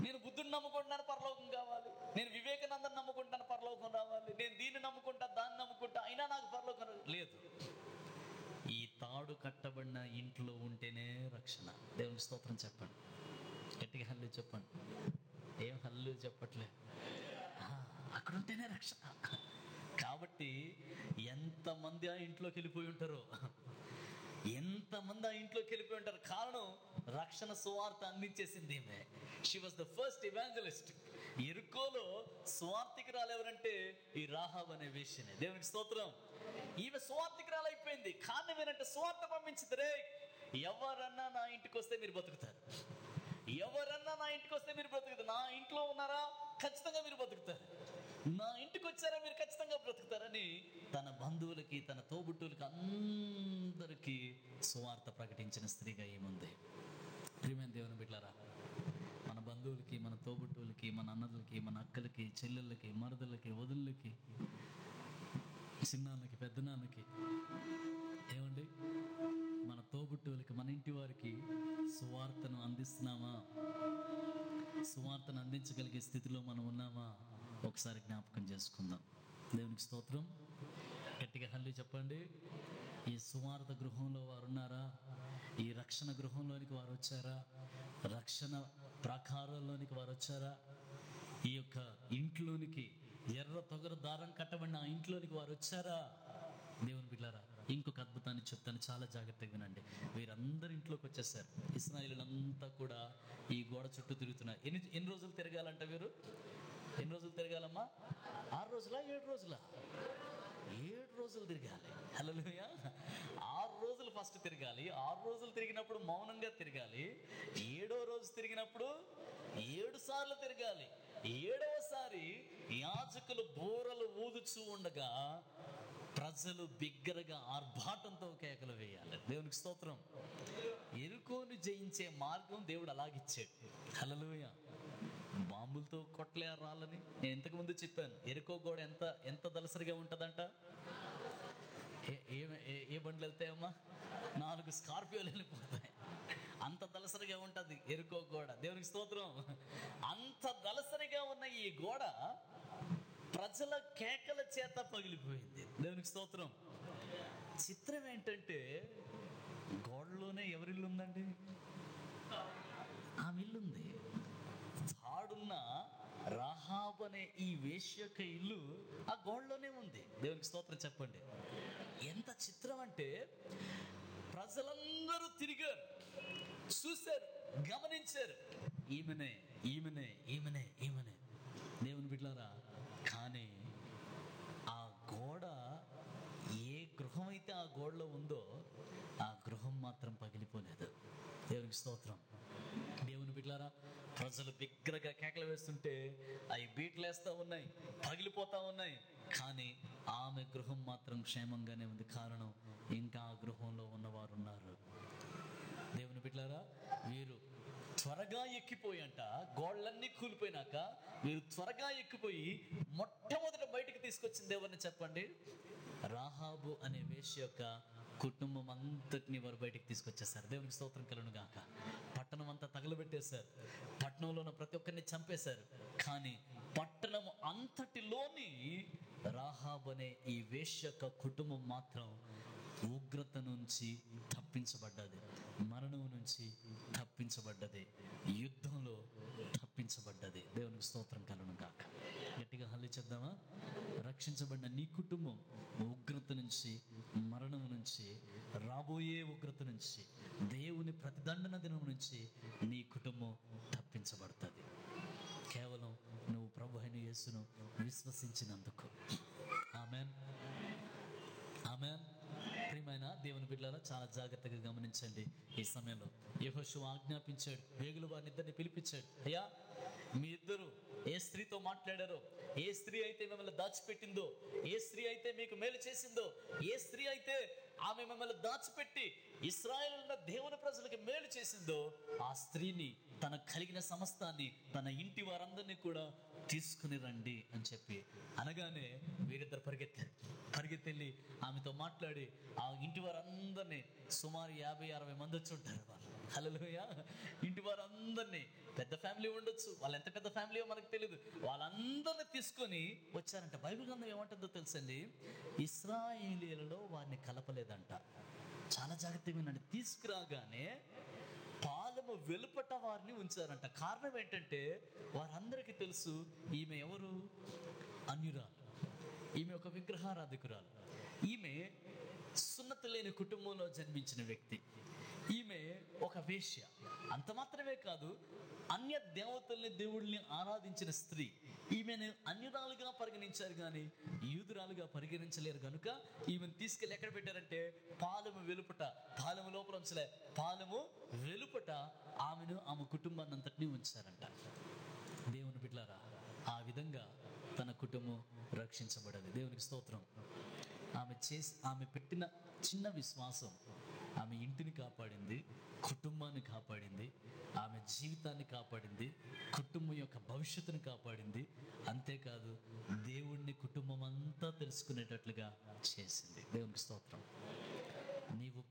నేను బుద్ధుని నమ్ముకుంటున్నాను, పరలోకం కావాలి. నేను వివేకానందని నమ్ముకుంటాను, పరలోకం రావాలి. నేను దీన్ని నమ్ముకుంటా, దాన్ని నమ్ముకుంటా, అయినా నాకు పరలోకం లేదు. ఈ తాడు కట్టబడిన ఇంట్లో ఉంటేనే రక్షణ. దేవుని స్తోత్రం చెప్పండి. గట్టిగా హల్లెలూయా చెప్పండి. ఏం హల్లెలూయా చెప్పట్లే? అక్కడ ఉంటేనే రక్షణ. కాబట్టి ఎంతమంది ఆ ఇంట్లోకి వెళ్ళిపోయి ఉంటారో, ఎంతమంది ఆ ఇంట్లోకి వెళ్ళిపోయి ఉంటారు. కారణం, రక్షణ సువార్త అందించేసింది ఈమె. She was the first evangelist. యెరికోలో సువార్తికురాలు ఎవరంటే ఈ రాహాబ్ అనే వేశ్యనే. దేవునికి స్తోత్రం. ఈమె సువార్తికురాలు అయిపోయింది. కారణం ఏంటంటే సువార్త పంపించింది. ఎవరన్నా నా ఇంటికి వస్తే మీరు బతుకుతారు, ఎవరన్నా నా ఇంటికి వస్తే మీరు బ్రతుకుతారు. నా ఇంట్లో ఉన్నారా, ఖచ్చితంగా మీరు బతుకుతారు. నా ఇంటికి వచ్చారా, మీరు ఖచ్చితంగా బ్రతుకుతారని తన బంధువులకి, తన తోబుట్టువులకి, అందరికీ సువార్త ప్రకటించిన స్త్రీగా ఏముంది. ప్రియమైన దేవుని బిడ్డలారా, మన బంధువులకి, మన తోబుట్టువులకి, మన అన్నలకి, మన అక్కలకి, చెల్లెళ్ళకి, మరదలకి, వదుళ్ళకి, చిన్నాన్నకి, పెద్దనాన్నకి, ఏమండి, మన తోబుట్టువులకి, మన ఇంటి వారికి సువార్తను అందిస్తున్నామా? సువార్తను అందించగలిగే స్థితిలో మనం ఉన్నామా? ఒకసారి జ్ఞాపకం చేసుకుందాం. దేవునికి స్తోత్రం. గట్టిగా హల్లెలూయా చెప్పండి. ఈ సువార్త గృహంలో వారు ఉన్నారా? ఈ రక్షణ గృహంలోనికి వారు వచ్చారా? రక్షణ ప్రాకారంలోనికి వారు వచ్చారా? ఈ యొక్క ఇంట్లోనికి, ఎర్ర తొగరు దారం కట్టబడిన ఆ ఇంట్లోనికి వారు వచ్చారా? దేవుని బిడ్డలారా, ఇంకొక అద్భుతాన్ని చెప్తాను, చాలా జాగ్రత్తగా వినండి. వీరందరి ఇంట్లోకి వచ్చేసారు. ఇశ్రాయేలులంతా కూడా ఈ గోడ చుట్టూ తిరుగుతున్నారు. ఎన్ని రోజులు తిరగాలంట వీరు? ఎన్ని రోజులు తిరగాలమ్మా? 6 రోజులా, 7 రోజులా? 7 రోజులు తిరగాలి. హల్లెలూయా. 6 రోజులు ఫస్ట్ తిరగాలి. 6 రోజులు తిరిగినప్పుడు మౌనంగా తిరగాలి. 7వ రోజు తిరిగినప్పుడు 7 సార్లు తిరగాలి. 7వసారి యాజకులు బూరలు ఊదుచూ ఉండగా ప్రజలు బిగ్గరగా ఆర్భాటంతో కేకలు వేయాలి. దేవునికి స్తోత్రం. యెరికోను జయించే మార్గం దేవుడు అలాగిచ్చాడు. హల్లెలూయా. బాంబులతో కొట్టలే ఆ రాళ్ళని. నేను ఇంతకుముందు చెప్పాను, యెరికో గోడ ఎంత దలసరిగా ఉంటుందంట. ఏ బండ్లు వెళ్తాయమ్మా? 4 స్కార్పియోలు వెళ్ళిపోతాయి. అంత దళసరిగా ఉంటుంది ఎరుకో గోడ. దేవునికి స్తోత్రం. అంత దళసరిగా ఉన్న ఈ గోడ ప్రజల కేకల చేత పగిలిపోయింది. దేవునికి స్తోత్రం. చిత్రం ఏంటంటే గోడలోనే ఎవరిల్లు ఉందండి? ఆమె ఇల్లుంది. తాడున్న రాహాబు అనే ఈ వేశ్య యొక్క ఇల్లు ఆ గోడలోనే ఉంది. దేవునికి స్తోత్రం చెప్పండి. ఎంత చిత్రం అంటే ప్రజలందరూ తిరిగారు, చూశారు, గమనించారు, ఈమెనే ఈమెనే ఈమెనే ఈమెనే. దేవుని బిడ్డలారా, కానీ ఆ గోడ, ఏ గృహం అయితే ఆ గోడలో ఉందో ఆ గృహం మాత్రం పగిలిపోలేదు. దేవునికి స్తోత్రం. దేవుని బిడ్డలారా, ప్రజలు బిగ్గరగా కేకలు వేస్తుంటే అవి బీట్లు వేస్తూ ఉన్నాయి, పగిలిపోతా ఉన్నాయి. కానీ ఆమె గృహం మాత్రం క్షేమంగానే ఉంది. కారణం, ఇంకా ఆ గృహంలో ఉన్నవారు ఉన్నారు. దేవుని బిడ్డలారా, వీరు త్వరగా ఎక్కిపోయంట, గోడలన్నీ కూలిపోయినాక వీరు త్వరగా ఎక్కిపోయి మొట్టమొదట బయటకు తీసుకొచ్చింది ఎవరిని చెప్పండి? రాహాబు అనే వేశ్య యొక్క కుటుంబం అంతటిని వారు బయటికి తీసుకొచ్చేసారు. దేవునికి స్తోత్రం కలుగును గాక. పట్టణం అంతా తగలబెట్టేశారు, పట్టణంలో ఉన్న ప్రతి ఒక్కరిని చంపేశారు. కానీ పట్టణం అంతటిలోని రాహాబు అనే ఈ వేశ్య యొక్క కుటుంబం మాత్రం ఉగ్రత నుంచి తప్పించబడ్డది, మరణం నుంచి తప్పించబడ్డది, యుద్ధంలో తప్పించబడ్డది. దేవునికి స్తోత్రం కలుగును గాక. గట్టిగా హల్లి చేద్దామా? రక్షించబడిన నీ కుటుంబం ఉగ్రత నుంచి, మరణం నుంచి, రాబోయే ఉగ్రత నుంచి, దేవుని ప్రతిదండన దినం నుంచి నీ కుటుంబం తప్పించబడుతుంది. కేవలం నువ్వు ప్రభు అయిన యేసును విశ్వసించినందుకు. ఆమేన్, ఆమేన్. ప్రియమైన దేవుని బిడ్డలారా, చాలా జాగ్రత్తగా గమనించండి. ఈ సమయంలో యెహోషువ ఆజ్ఞాపించాడు, వేగుల వారిని ఇద్దరిని పిలిపించాడు. అయ్యా, మీ ఇద్దరు ఏ స్త్రీతో మాట్లాడారో, ఏ స్త్రీ అయితే మిమ్మల్ని దాచిపెట్టిందో, ఏ స్త్రీ అయితే మీకు మేలు చేసిందో, ఏ స్త్రీ అయితే ఆమె మిమ్మల్ని దాచిపెట్టి ఇశ్రాయేలున్న దేవుని ప్రజలకు మేలు చేసిందో, ఆ స్త్రీని, తన కలిగిన సమస్తాన్ని, తన ఇంటి వారందరినీ కూడా తీసుకుని రండి అని చెప్పి అనగానే వీరిద్దరు పరిగెత్తెళ్ళి ఆమెతో మాట్లాడి ఆ ఇంటి వారందరినీ, సుమారు 50-60 మంది వచ్చి ఉంటారు వాళ్ళు. హల్లెలూయా. ఇంటి వారందరినీ, పెద్ద ఫ్యామిలీ ఉండొచ్చు, వాళ్ళు ఎంత పెద్ద ఫ్యామిలీయో మనకు తెలియదు, వాళ్ళందరినీ తీసుకొని వచ్చారంట. బైబిల్ గ్రంథం ఏమంటుందో తెలుసండి? ఇశ్రాయేలీయులలో వారిని కలపలేదంట. చాలా జాగ్రత్తగా వినండి. తీసుకురాగానే పాలెము వెలుపట వారిని ఉంచారంట. కారణం ఏంటంటే వారందరికీ తెలుసు, ఈమె ఎవరు? అన్యురాలు, ఈమె ఒక విగ్రహారాధికురాలు, ఈమె సున్నతి లేని కుటుంబంలో జన్మించిన వ్యక్తి, ఈమె ఒక వేశ్య. అంత మాత్రమే కాదు, అన్య దేవతల్ని, దేవుళ్ళని ఆరాధించిన స్త్రీ. ఈమెను అన్యురాలుగా పరిగణించారు కానీ యూదురాలుగా పరిగణించలేరు కనుక ఈమెను తీసుకెళ్ళి ఎక్కడ పెట్టారంటే పాలెము వెలుపట, పాలెము లోపల ఉంచలే, పాలెము వెలుపట ఆమెను, ఆమె కుటుంబాన్ని అంతటినీ ఉంచారంట. దేవుని బిడ్డలారా, ఆ విధంగా తన కుటుంబం రక్షించబడదు. దేవునికి స్తోత్రం. ఆమె పెట్టిన చిన్న విశ్వాసం ఆమె ఇంటిని కాపాడింది, కుటుంబాన్ని కాపాడింది, ఆమె జీవితాన్ని కాపాడింది, కుటుంబం యొక్క భవిష్యత్తును కాపాడింది. అంతేకాదు, దేవుణ్ణి కుటుంబం అంతా తెలుసుకునేటట్లుగా చేసింది. దేవునికి స్తోత్రం. నీవు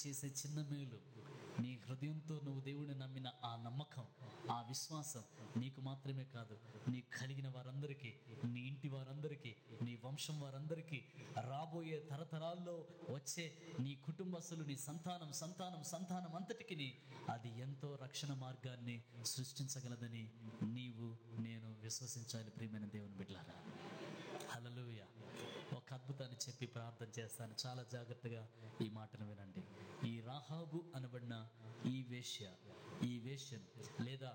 చేసే చిన్న మేలు, నీ హృదయంతో నువ్వు దేవుడిని నమ్మిన ఆ నమ్మకం, ఆ విశ్వాసం నీకు మాత్రమే కాదు, నీ కలిగిన వారందరికీ, నీ ఇంటి వారందరికీ, నీ వంశం వారందరికీ, రాబోయే తరతరాల్లో వచ్చే నీ కుటుంబస్తులు, నీ సంతానం అంతటికి అది ఎంతో రక్షణ మార్గాన్ని సృష్టించగలదని నీవు, నేను విశ్వసించాలి. ప్రియమైన దేవుని బిడ్డలారా, హల్లెలూయా. ఒక అద్భుతాన్ని చెప్పి ప్రార్థన చేస్తాను. చాలా జాగ్రత్తగా ఈ మాటను వినండి. ఈ రాహాబు అనబడిన ఈ వేశ్యను లేదా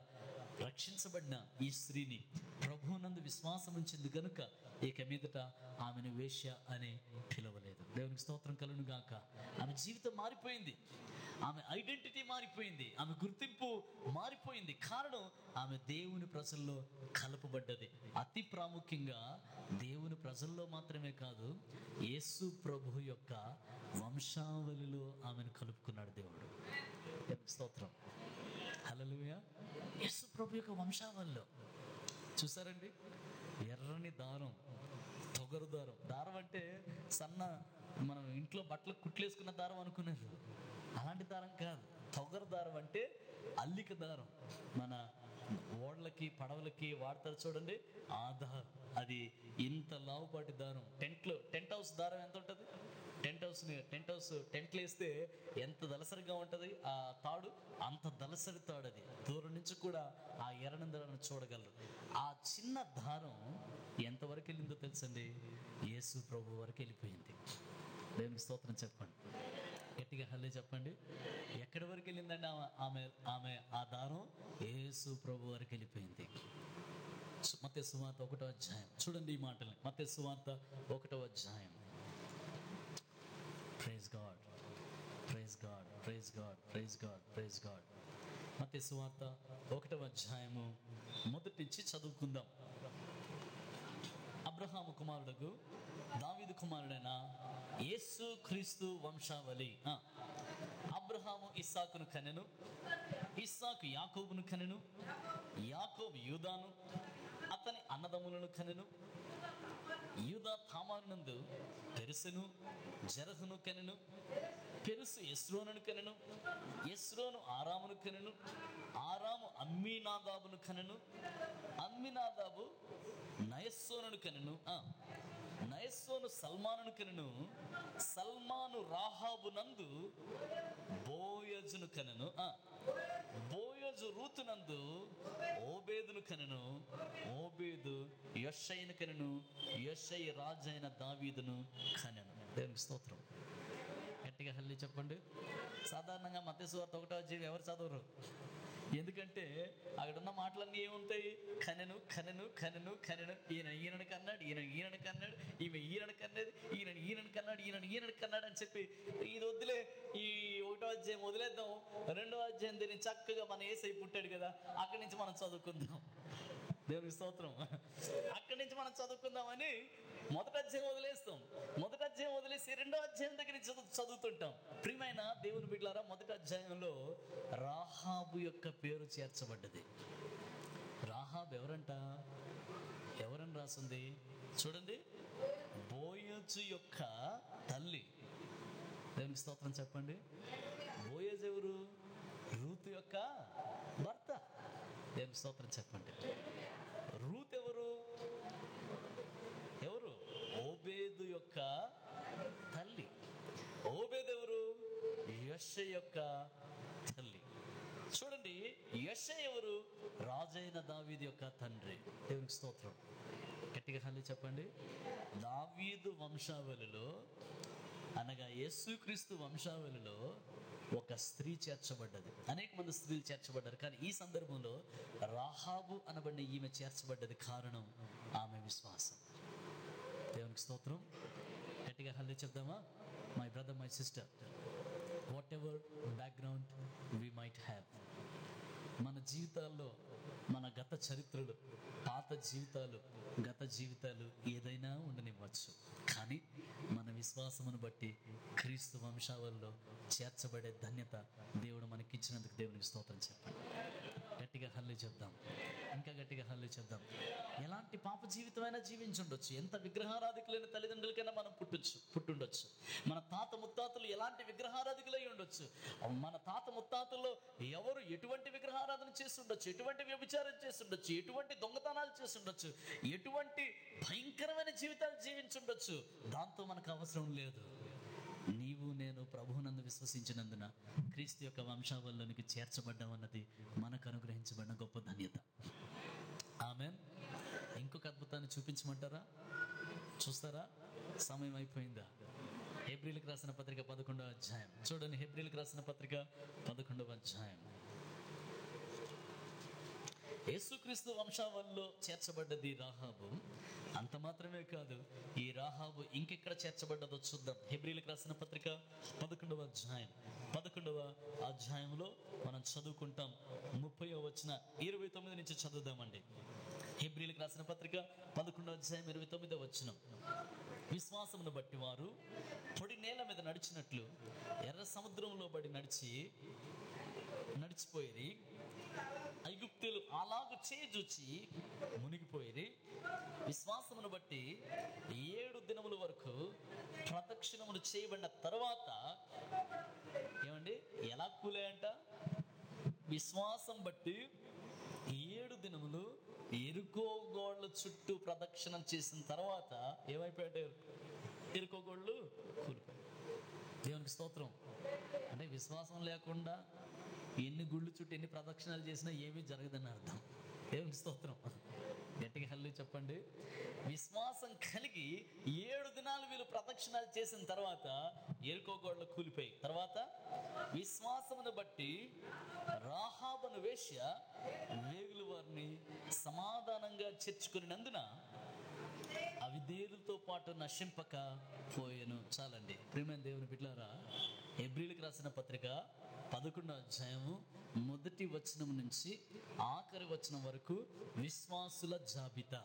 రక్షించబడిన ఈ స్త్రీని ప్రభువునందు విశ్వాసం ఉంచింది గనుక ఇక మీదట ఆమెను వేశ్య అని పిలవలేదు. దేవునికి స్తోత్రం కలుగును గాక. ఆమె జీవితం మారిపోయింది, ఆమె ఐడెంటిటీ మారిపోయింది, ఆమె గుర్తింపు మారిపోయింది. కారణం, ఆమె దేవుని ప్రజల్లో కలపబడ్డది. అతి ప్రాముఖ్యంగా దేవుని ప్రజల్లో మాత్రమే కాదు, యేసు ప్రభు యొక్క వంశావళిలో ఆమెను కలుపుకున్నాడు దేవుడు. స్తోత్రం, హల్లెలూయా. యేసు ప్రభు యొక్క వంశావళిలో చూసారండి, ఎర్రని దారం తొగరు దారం. దారం అంటే సన్న మనం ఇంట్లో బట్టలు కుట్లేసుకున్న దారం అనుకున్నారు. అలాంటి దారం కాదు. తొగరు దారం అంటే అల్లిక దారం. మన ఓడలకి పడవలకి వాడతారు చూడండి, ఆ దారం. అది ఇంత లావుపాటి దారం. టెంట్ హౌస్ దారం ఎంత ఉంటుంది? టెంట్లు వేస్తే ఎంత దలసరిగా ఉంటుంది ఆ తాడు, అంత దలసరి తాడు అది. దూరం నుంచి కూడా ఆ ఎర్రని చూడగలరు. ఆ చిన్న దారం ఎంతవరకు వెళ్ళిందో తెలుసండి? యేసు ప్రభు వరకు వెళ్ళిపోయింది. దేవుని స్తోత్రం చెప్పండి, గట్టిగా హల్లే చెప్పండి. ఎక్కడి వరకు వెళ్ళిందండి ఆమె ఆ దారం? యేసు ప్రభు వరకు వెళ్ళిపోయింది. మత్తయి సువార్త 1వ అధ్యాయం చూడండి ఈ మాటల్ని. మత్తయి సువార్త 1వ అధ్యాయం. Praise God, praise God, praise God, praise God, praise God. మత్తయి సువార్త 1వ అధ్యాయము మొదటి నుంచి చదువుకుందాం. అబ్రహాము కుమారుడుకు దావీదు కుమారుడైన యేసు క్రీస్తు వంశావళి. అబ్రహాము ఇస్సాకును కనెను, ఇస్సాకు యాకోబును కనెను, యాకోబు యూదాను అతని అన్నదమ్ములను కనెను, యూదా తామారునందు పెరుసును జెరహును కనెను, పెరుసు ఎస్రోనును కనెను, ఎస్రోను ఆరామును కనెను, ఆరాము అమ్మీనాదాబును కనెను, అమ్మీనాదాబు నయస్సోనును కనెను, నయస్సోను సల్మానును కనెను, సల్మాను రాహాబు నందు బోయజును కనెను, బోయజు రూతునందు ఓబేదును కనెను, ఓబేదు యెషయిను కనెను, యెషయి రాజైన దావీదును కనెను. దేవునికి స్తోత్రం. గట్టిగా హల్లెలూయా చెప్పండి. సాధారణంగా మత్తయి సువార్త 1వ అధ్యాయం ఎవరు చదవరు? ఎందుకంటే అక్కడ ఉన్న మాటలన్నీ ఏముంటాయి? కనెను కనెను కనెను కనెను, ఈయనను కన్నాడు, ఈయనను కన్నాడు, ఈయనను కన్నది, ఈయనను కన్నాడు, ఈయనను కన్నాడు అని చెప్పి ఇది వదిలే, ఈ 1వ అధ్యాయం వదిలేద్దాం, 2వ అధ్యాయం దీన్ని చక్కగా మన యేసయ్య పుట్టాడు కదా, అక్కడి నుంచి మనం చదువుకుందాం. దేవునికి స్తోత్రం. అక్కడి నుంచి మనం చదువుకుందామని 1వ అధ్యాయం వదిలేస్తాం. 1వ అధ్యాయం వదిలేసి 2వ అధ్యాయం దగ్గర నుంచి చదువుతుంటాం. ప్రియమైన దేవుని బిడ్డలారా, 1వ అధ్యాయంలో రాహాబు యొక్క పేరు చేర్చబడ్డది. రాహాబు ఎవరని రాసింది చూడండి? బోయజు యొక్క తల్లి. దేవునికి స్తోత్రం చెప్పండి. బోయజు ఎవరు? రూతు యొక్క భర్త. దేవునికి స్తోత్రం చెప్పండి. రూత్ ఎవరు? ఓబేదు యొక్క తల్లి. ఓబేదు ఎవరు? యెషయి యొక్క తల్లి. చూడండి, యెషయి ఎవరు? రాజైన దావీదు యొక్క తండ్రి. దేవునికి స్తోత్రం. గట్టిగా హల్లెలూయా చెప్పండి. దావీదు వంశావళిలో అనగా యేసుక్రీస్తు వంశావళిలో ఒక స్త్రీ చేర్చబడ్డది. అనేక మంది స్త్రీలు చేర్చబడ్డారు, కానీ ఈ సందర్భంలో రాహాబు అనబడిన ఈమె చేర్చబడ్డది. కారణం ఆమె విశ్వాసం. దేవునికి స్తోత్రం. గట్టిగా హల్లెలూయా చెప్దామా? My brother, my sister, whatever background we might have, మన జీవితాల్లో మన గత చరిత్రలు, పాత జీవితాలు, గత జీవితాలు ఏదైనా ఉండనివ్వచ్చు, కానీ మన విశ్వాసమును బట్టి క్రీస్తు వంశావళిలో చేర్చబడే ధన్యత దేవుడు మనకిచ్చినందుకు దేవునికి స్తోత్రం చెప్పండి. గట్టిగా హల్లెలూయా చెప్దాం. ఇంకా గట్టిగా హల్లెలూయా చెప్దాం. ఎలాంటి పాప జీవితమైనా జీవించుండొచ్చు, ఎంత విగ్రహారాధికులైన తల్లిదండ్రులకైనా మనం పుట్టుండొచ్చు. మన తాత ముత్తాతలు ఎలాంటి విగ్రహారాధికులై ఉండొచ్చు. మన తాత ముత్తాతల్లో ఎవరు ఎటువంటి విగ్రహారాధన చేస్తుండొచ్చు, ఎటువంటి వ్యభిచారం చేస్తుండొచ్చు, ఎటువంటి దొంగతనాలు చేస్తుండొచ్చు, ఎటువంటి భయంకరమైన జీవితాలు జీవించుండొచ్చు. దాంతో మనకు అవసరం లేదు. నీవు నేను ప్రభువునందు విశ్వసించినందున క్రీస్తు యొక్క వంశావళిలోనికి చేర్చబడ్డామన్నది మనకు అనుగ్రహించబడిన గొప్ప ధన్యత. ఆమేన్. ఇంకొక అద్భుతాన్ని చూపించమంటారా? చూస్తారా? సమయం అయిపోయిందా? హెబ్రీయులకు రాసిన పత్రిక 11వ అధ్యాయం చూడండి. హెబ్రీయులకు రాసిన పత్రిక 11వ అధ్యాయం. యేసుక్రీస్తు వంశావళిలో చేర్చబడ్డది రాహాబు. అంత మాత్రమే కాదు, ఈ రాహాబు ఇంకెక్కడ చేర్చబడ్డదో చూద్దాం. హెబ్రీయులకు రాసిన పత్రిక 11వ అధ్యాయం. 11వ అధ్యాయంలో మనం చదువుకుంటాం. 30వ వచనం 29 నుంచి చదువుదామండి. హెబ్రీయులకు రాసిన పత్రిక 11వ అధ్యాయం 29వ వచనం. విశ్వాసమును బట్టి వారు పొడి నేల మీద నడిచినట్లు ఎర్ర సముద్రంలో బడి నడిచిపోయి ఐగుప్తీయులు అలాగూ చేజూచి మునిగిపోయి విశ్వాసమును బట్టి 7 దినముల వరకు ప్రదక్షిణములు చేయబడిన తర్వాత ఏమండి ఎలా కూలాయంట? విశ్వాసం బట్టి 7 దినములు ఎరుకో గోడల చుట్టూ ప్రదక్షిణం చేసిన తర్వాత ఏమైపోయాడు? ఎరుకో గోడలు కూలిపోయాయి. దేవునికి స్తోత్రం. అంటే విశ్వాసం లేకుండా ఎన్ని గుళ్ళు చుట్టూ ఎన్ని ప్రదక్షిణాలు చేసినా ఏమీ జరగదని అర్థం. దేవునికి స్తోత్రం. గట్టిగా హల్లేలూయా చెప్పండి. విశ్వాసం కలిగి 7 దినాలు వీళ్ళు ప్రదక్షిణాలు చేసిన తర్వాత ఎరుకో గోడలు కూలిపోయి, తర్వాత విశ్వాసమును బట్టి రాహాబను వేశ్య వేగుల వారిని సమాధానంగా చేర్చుకునినందున అవిధేయులతో పాటు నశింపక పోయెను. చాలండి ప్రియమైన దేవుని బిడ్డలారా, హెబ్రీయులకు రాసిన పత్రిక 11వ అధ్యాయము మొదటి వచనం నుంచి ఆఖరి వచనం వరకు విశ్వాసుల జాబితా,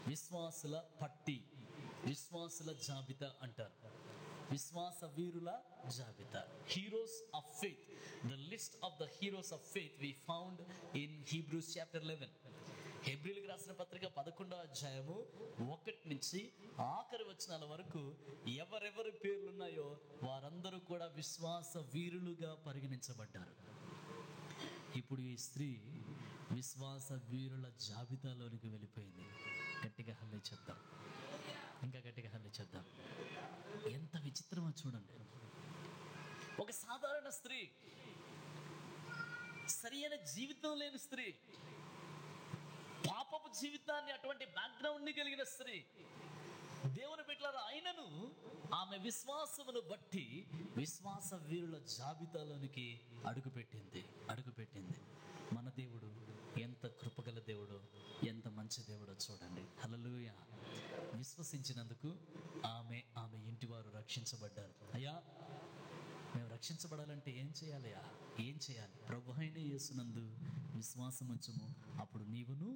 విశ్వాసుల పట్టి, విశ్వాసుల జాబితా అంటారు. విశ్వాస వీరుల జాబితా, heroes of faith. The list of the heroes of faith we found in Hebrews chapter 11. హెబ్రీయులకు రాసిన పత్రిక 11వ అధ్యాయము 1 నుంచి ఆఖరి వచనాల వరకు ఎవరెవరి పేర్లు ఉన్నాయో వారందరూ కూడా విశ్వాస వీరులుగా పరిగణించబడ్డారు. ఇప్పుడు ఈ స్త్రీ విశ్వాస వీరుల జాబితాలోనికి వెళ్ళిపోయింది. గట్టిగా హల్లే చేద్దాం, ఇంకా గట్టిగా హల్లే చేద్దాం. ఎంత విచిత్రమో చూడండి. ఒక సాధారణ స్త్రీ, సరి అయిన జీవితం లేని స్త్రీ, పాపపు జీవితాన్ని, అటువంటి బ్యాక్గ్రౌండ్ ని కలిగిన స్త్రీ, దేవుని బిడ్డలారా, అయినను ఆమె విశ్వాసమును బట్టి విశ్వాస వీరుల జాబితాలోనికి అడుగుపెట్టింది. మన దేవుడు ఎంత కృపగల దేవుడో, ఎంత మంచి దేవుడో చూడండి. హల్లెలూయా. విశ్వసించినందుకు ఆమె ఇంటి వారు రక్షించబడ్డారు. అయ్యా, మేము రక్షించబడాలంటే ఏం చేయాలయ్యా? ఏం చేయాలి? ప్రభు అయిన యేసునందు విశ్వాసం ఉంచుము, అప్పుడు నీవును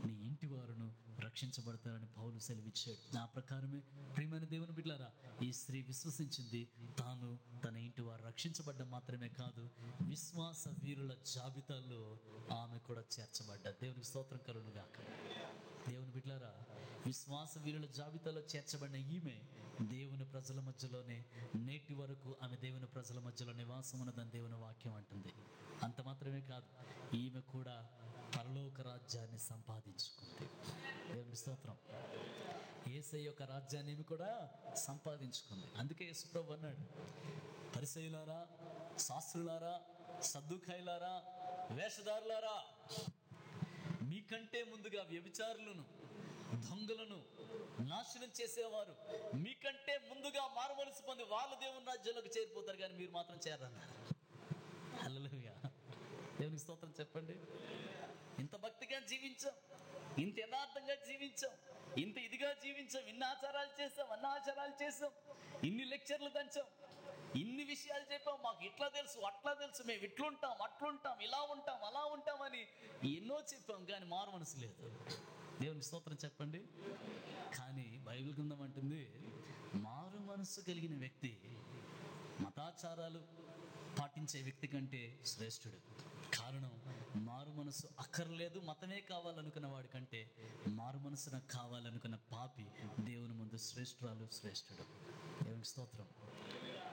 నీ ఇంటి వారును రక్షించబడతారని పౌలు సెలవిచ్చాడు. ఆ ప్రకారమే ప్రియమైన దేవుని బిడ్డలారా, ఈ స్త్రీ విశ్వసించింది. తాను తన ఇంటి వారు రక్షించబడ్డం మాత్రమే కాదు, విశ్వాస వీరుల జాబితాలో ఆమె కూడా చేర్చబడ్డారు. దేవునికి స్తోత్రం కలుగును గాక. దేవుని బిడ్డలారా, విశ్వాస వీరుల జాబితాలో చేర్చబడిన ఈమె దేవుని ప్రజల మధ్యలోనే నేటి వరకు ఆమె దేవుని ప్రజల మధ్యలో నివాసం ఉన్నదని దేవుని వాక్యం అంటుంది. అంత మాత్రమే కాదు, ఈమె కూడా పరలోక రాజ్యాన్ని సంపాదించుకుంది. దేవుని స్తోత్రం. యేసయ్య యొక్క రాజ్యాన్ని ఈమె కూడా సంపాదించుకుంది. అందుకే యేసు ప్రభువు అన్నాడు, పరిసయ్యులారా, శాస్త్రులారా, సద్దుకాయులారా, వేషధారులారా, మీకంటే ముందుగా వ్యభిచారులను, దొంగలను నాశనం చేసేవారు మీకంటే ముందుగా మారుమనసు పొంది వాళ్ళు దేవుని రాజ్యంలోకి చేరిపోతారు, కానీ మీరు మాత్రం చేరన్నారు. హల్లెలూయా. దేవునికి స్తోత్రం చెప్పండి. ఇంత భక్తిగా జీవించాం, ఇంత యథార్థంగా జీవించాం, ఇంత ఇదిగా జీవించాం, ఇన్ని ఆచారాలు చేసాం, అన్ని ఆచారాలు చేసాం, ఇన్ని లెక్చర్లు దంచాం, ఇన్ని విషయాలు చెప్పాం, మాకు ఇట్లా తెలుసు అట్లా తెలుసు, మేము ఇట్లుంటాం అట్లుంటాం, ఇలా ఉంటాం అలా ఉంటామని ఎన్నో చెప్పాం, కానీ మారు మనసు లేదు. దేవునికి స్తోత్రం చెప్పండి. కానీ బైబిల్ గ్రంథం అంటుంది, మారు మనసు కలిగిన వ్యక్తి మతాచారాలు పాటించే వ్యక్తి కంటే శ్రేష్ఠుడు. కారణం, మారు మనసు అక్కర్లేదు, మతమే కావాలనుకున్న వాడి కంటే మారు మనసు నాకు కావాలనుకున్న పాపి దేవుని ముందు శ్రేష్ఠురాలు, శ్రేష్ఠుడు. దేవునికి స్తోత్రం.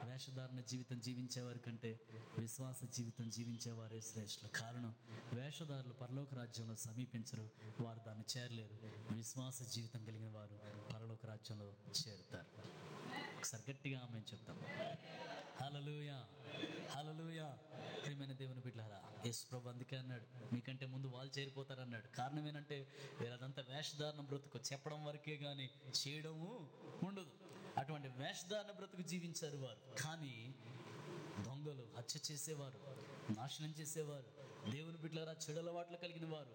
వేషధారణ జీవితం జీవించేవారి కంటే విశ్వాస జీవితం జీవించేవారే శ్రేష్ఠులు. కారణం, వేషధారులు పరలోక రాజ్యంలో సమీపించరు, వారు దాన్ని చేరలేరు. విశ్వాస జీవితం కలిగిన వారు పరలోక రాజ్యంలో చేరుతారు. ఒకసారి గట్టిగా ఆమేన్ చెప్తాం. హల్లెలూయా, హల్లెలూయా. ప్రియమైన దేవుని బిడ్డలారా, యేసు ప్రభువు అందుకే అన్నాడు, మీకంటే ముందు వాళ్ళు చేరిపోతారన్నాడు. కారణం ఏంటంటే వీళ్ళదంతా వేషధారణ బ్రతుకు, చెప్పడం వరకే కానీ చేయడము ఉండదు. అటువంటి వేషధారణ బ్రతుకు జీవించారు వారు. కానీ దొంగలు, హత్య చేసేవారు, నాశనం చేసేవారు, దేవుని బిడ్డలారా చెడు అలవాట్లు కలిగిన వారు,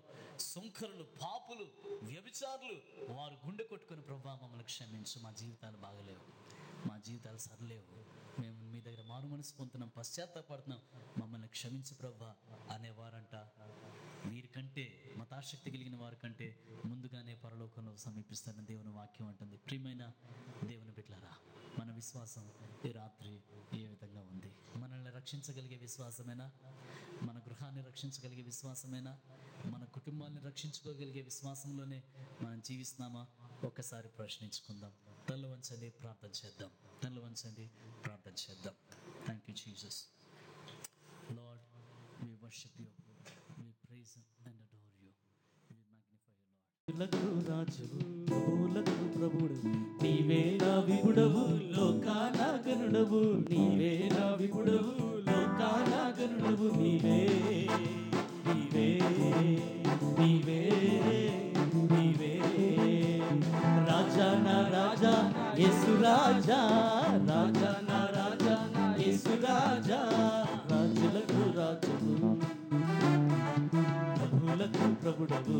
సుంకరులు, పాపులు, వ్యభిచారులు, వారు గుండె కొట్టుకొని, ప్రభువా మమ్మల్ని క్షమించు, మా జీవితాలు బాగలేవు, మా జీవితాలు సరిలేవు, మేము మీ దగ్గర మారు మనసు పొందుతున్నాం, పశ్చాత్తాపడుతున్నాం, మమ్మల్ని క్షమించు ప్రభువా అనేవారంట వీరికంటే, మతాశక్తి కలిగిన వారి కంటే ముందుగానే పరలోకంలో సమీపిస్తారని దేవుని వాక్యం అంటుంది. ప్రియమైన దేవుని బిడ్డలారా, మన విశ్వాసం ఈ రాత్రి ఏ విధంగా ఉంది? మనల్ని రక్షించగలిగే విశ్వాసమేనా? మన గృహాన్ని రక్షించగలిగే విశ్వాసమేనా? మన కుటుంబాన్ని రక్షించుకోగలిగే విశ్వాసంలోనే మనం జీవిస్తున్నామా? ఒక్కసారి ప్రశ్నించుకుందాం. తల వంచండి, ప్రార్థన చేద్దాం. తల వంచండి, ప్రార్థన చేద్దాం. Thank you Jesus. Lord, we worship you, we praise and adore you, we magnify you, Lord. లకు రాజువు, ప్రభువులకు ప్రభువు, నీవే నా విపుడవు, లోకాన గనుడవు. నీవే నా విపుడవు, లోకాన గనుడవు. నీవే నీవే నీవే నీవే రాజా నా రాజా యేసు రాజా, రాజా నా రాజా యేసు రాజా. రాజులకు రాజువు, ప్రభువులకు ప్రభుడవు.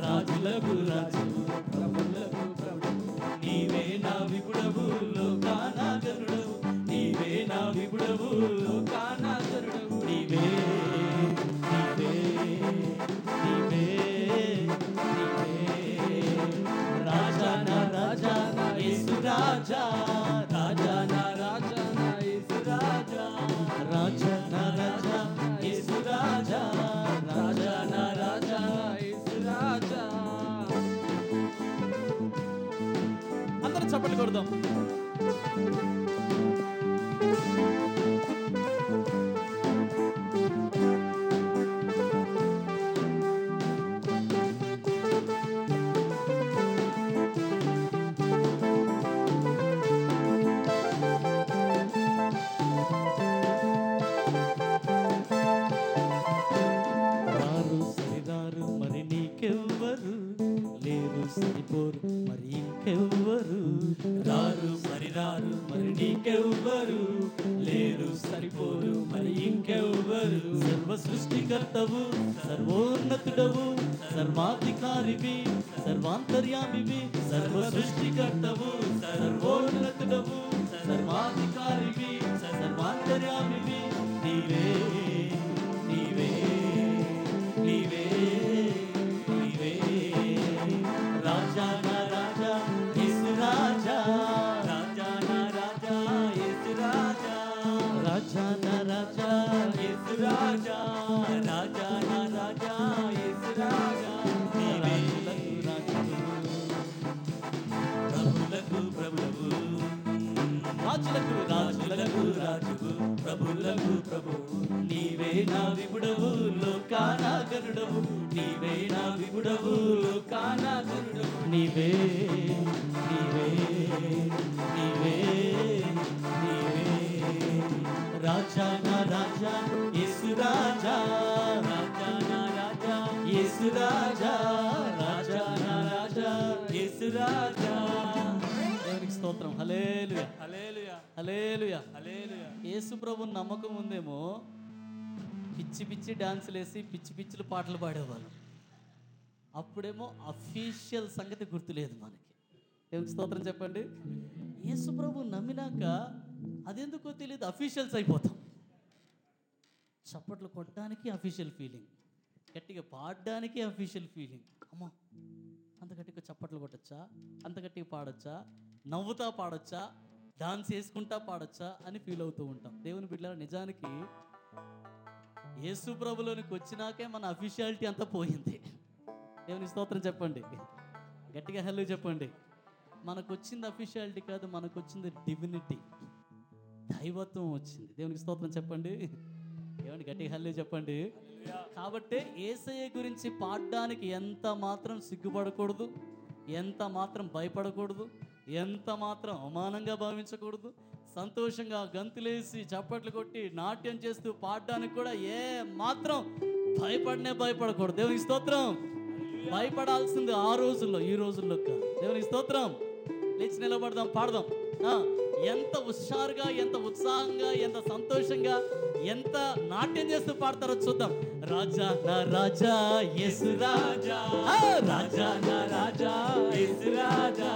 రాజులకు రాజువు, ప్రభువులకు ప్రభుడవు. నీవే నా విపుడవు, లోకాన గనుడవు. నీవే నా విపుడవు, లోకాన గనుడవు. నీవే నీవే నీవే నీవే రాజా నా రాజా యేసు రాజా, రాజా నా రాజా యేసు రాజా. రాజా నా రాజా యేసు రాజా, రాజా నా రాజా యేసు రాజా. అందరం చప్పట్లు కొడదాం. రారు సరిదారు మరి నీకెవ్వరు లేరు, సరిపోరు మరి ఇంకెవ్వరు. రారు సరిదారు మరి నీకెవ్వరు లేరు, సరిపోరు మరి ఇంకెవ్వరు. సర్వ సృష్టికర్తవు, సర్వోన్నతుడవు, సర్వాధికారివి, సర్వాంతర్యామివి. సర్వ సృష్టికర్తవు, సర్వోన్నతుడవు, సర్వాధికారివి, సర్వాంతర్యామివి. నీవే నీవే నీవే నీవే రాజా నా రాజా యేసు రాజా, రాజా నా రాజా యేసు రాజా. రాజా నా రాజా యేసు రాజా, రాజా నా రాజా యేసు రాజా. నీవే ప్రభువులకు ప్రభువు, రాజులకు రాజులకు రాజువు, ప్రభువులకు ప్రభువు. నీవే నా విపుడవు, లోకాన గనుడవు. నీవే నా విపుడవు, లోకాన గనుడవు. నీవే నీవే నీవే నీవే రాజా నా రాజా యేసు రాజా, రాజా నా రాజా యేసు రాజా, రాజా నా రాజా యేసు రాజా. దేవునికి స్తోత్రం. హల్లెలూయా హల్లెలూయా హల్లెలూయా హల్లెలూయా. యేసు ప్రభువుని నమ్మకం ఉందేమో పిచ్చి పిచ్చి డాన్సులు వేసి పిచ్చి పిచ్చిలు పాటలు పాడేవాళ్ళు. అప్పుడేమో అఫీషియల్ సంగతి గుర్తులేదు మనకి. దేవునికి స్తోత్రం చెప్పండి. యేసు ప్రభువు నమ్మినాక అదెందుకో తెలియదు, అఫీషియల్స్ అయిపోతాం. చప్పట్లు కొట్టడానికి అఫీషియల్ ఫీలింగ్, గట్టిగా పాడడానికి అఫీషియల్ ఫీలింగ్. అమ్మో, అంత గట్టిగా చప్పట్లు కొట్టచ్చా, అంత గట్టిగా పాడొచ్చా, నవ్వుతా పాడొచ్చా, డాన్స్ వేసుకుంటా పాడొచ్చా అని ఫీల్ అవుతూ ఉంటాం. దేవుని బిడ్డలారా, నిజానికి యేసు ప్రభులోనికి వచ్చినాకే మన అఫీషియాలిటీ అంతా పోయింది. దేవుని స్తోత్రం చెప్పండి, గట్టిగా హెల్లో చెప్పండి. మనకు వచ్చింది అఫీషియాలిటీ కాదు, మనకు వచ్చింది డివినిటీ, దైవత్వం వచ్చింది. దేవునికి స్తోత్రం చెప్పండి. ఏమండి, గట్టిగా హెల్లో చెప్పండి. కాబట్టి యేసయ్య గురించి పాడడానికి ఎంత మాత్రం సిగ్గుపడకూడదు, ఎంత మాత్రం భయపడకూడదు, ఎంత మాత్రం అవమానంగా భావించకూడదు. సంతోషంగా గంతులేసి చప్పట్లు కొట్టి నాట్యం చేస్తూ పాడడానికి కూడా ఏ మాత్రం భయపడకూడదు. దేవునికి స్తోత్రం. భయపడాల్సింది ఆ రోజుల్లో, ఈ రోజుల్లో కాదు. దేవునికి స్తోత్రం. లేచి నిలబడదాం, పాడదాం. ఎంత హుషారుగా, ఎంత ఉత్సాహంగా, ఎంత సంతోషంగా, ఎంత నాట్యం చేస్తూ పాడతారో చూద్దాం. రాజా నా రాజా యేసు రాజా, రాజా నా రాజా యేసు రాజా,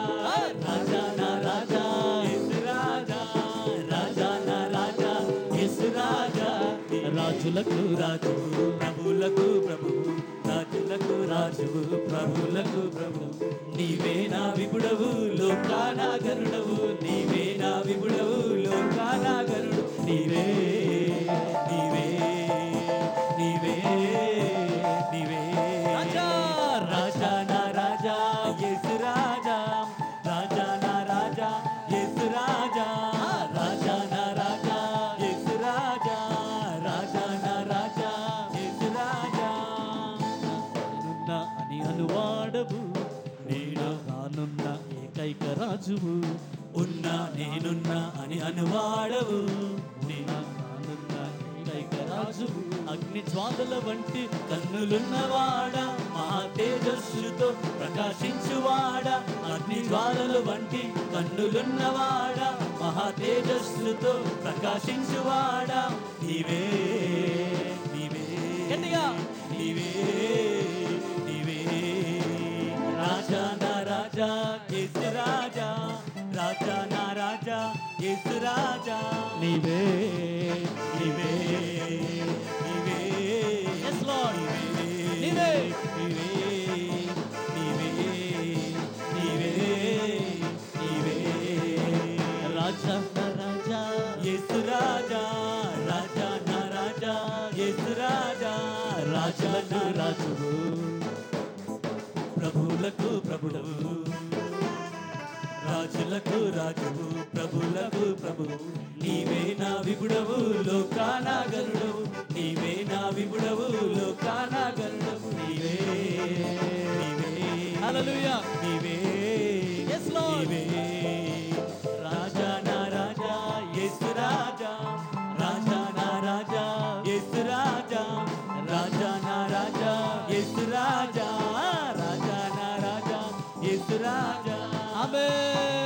రాజా నా రాజా యేసు రాజా, రాజా నా రాజా యేసు రాజా. రాజులకు రాజు, ప్రభువులకు ప్రభువు, రాజులకు రాజువు, ప్రభువులకు ప్రభువు. నీవే నా విపుడవు, లోకాన గరుడవు. నీవే నా విపుడవు, లోకాన గరుడు. నీవే నీవే నీవే రాజువు, ఉన్నా నేనున్నా అని అనువాడవు, నేనున్నా ఏకైక రాజువు, అగ్ని జ్వాలల వంటి కన్నులున్నవాడా, మహా తేజస్సుతో ప్రకాశించువాడా, అగ్ని జ్వాలల వంటి కన్నులున్నవాడా, మహా తేజస్సుతో ప్రకాశించువాడా, నీవే నీవే గట్టిగా నీవే నీవే రాజా నా రాజా యేసు రాజా, రాజా నా రాజా యేసు రాజా, నీవే నీవే నీవే yes lord నీవే నీవే నీవే నీవే నీవే రాజా నా రాజా యేసు రాజా, రాజా నా రాజా యేసు రాజా, రాజా నా రాజువు, ప్రభువులకు ప్రభుడవు, రాజులకు రాజువు, ప్రభులకు ప్రభువు, నీవే నా విపుడవు లోకాన గరుడవు, నీవే నా విపుడవు లోకాన గరుడవు, నీవే నీవే హల్లెలూయా నీవే yes lord నీవే రాజా నా రాజా యేసు రాజా, రాజా నా రాజా యేసు రాజా, రాజా నా రాజా యేసు రాజా, రాజా నా రాజా యేసు రాజా, ఆమేన్.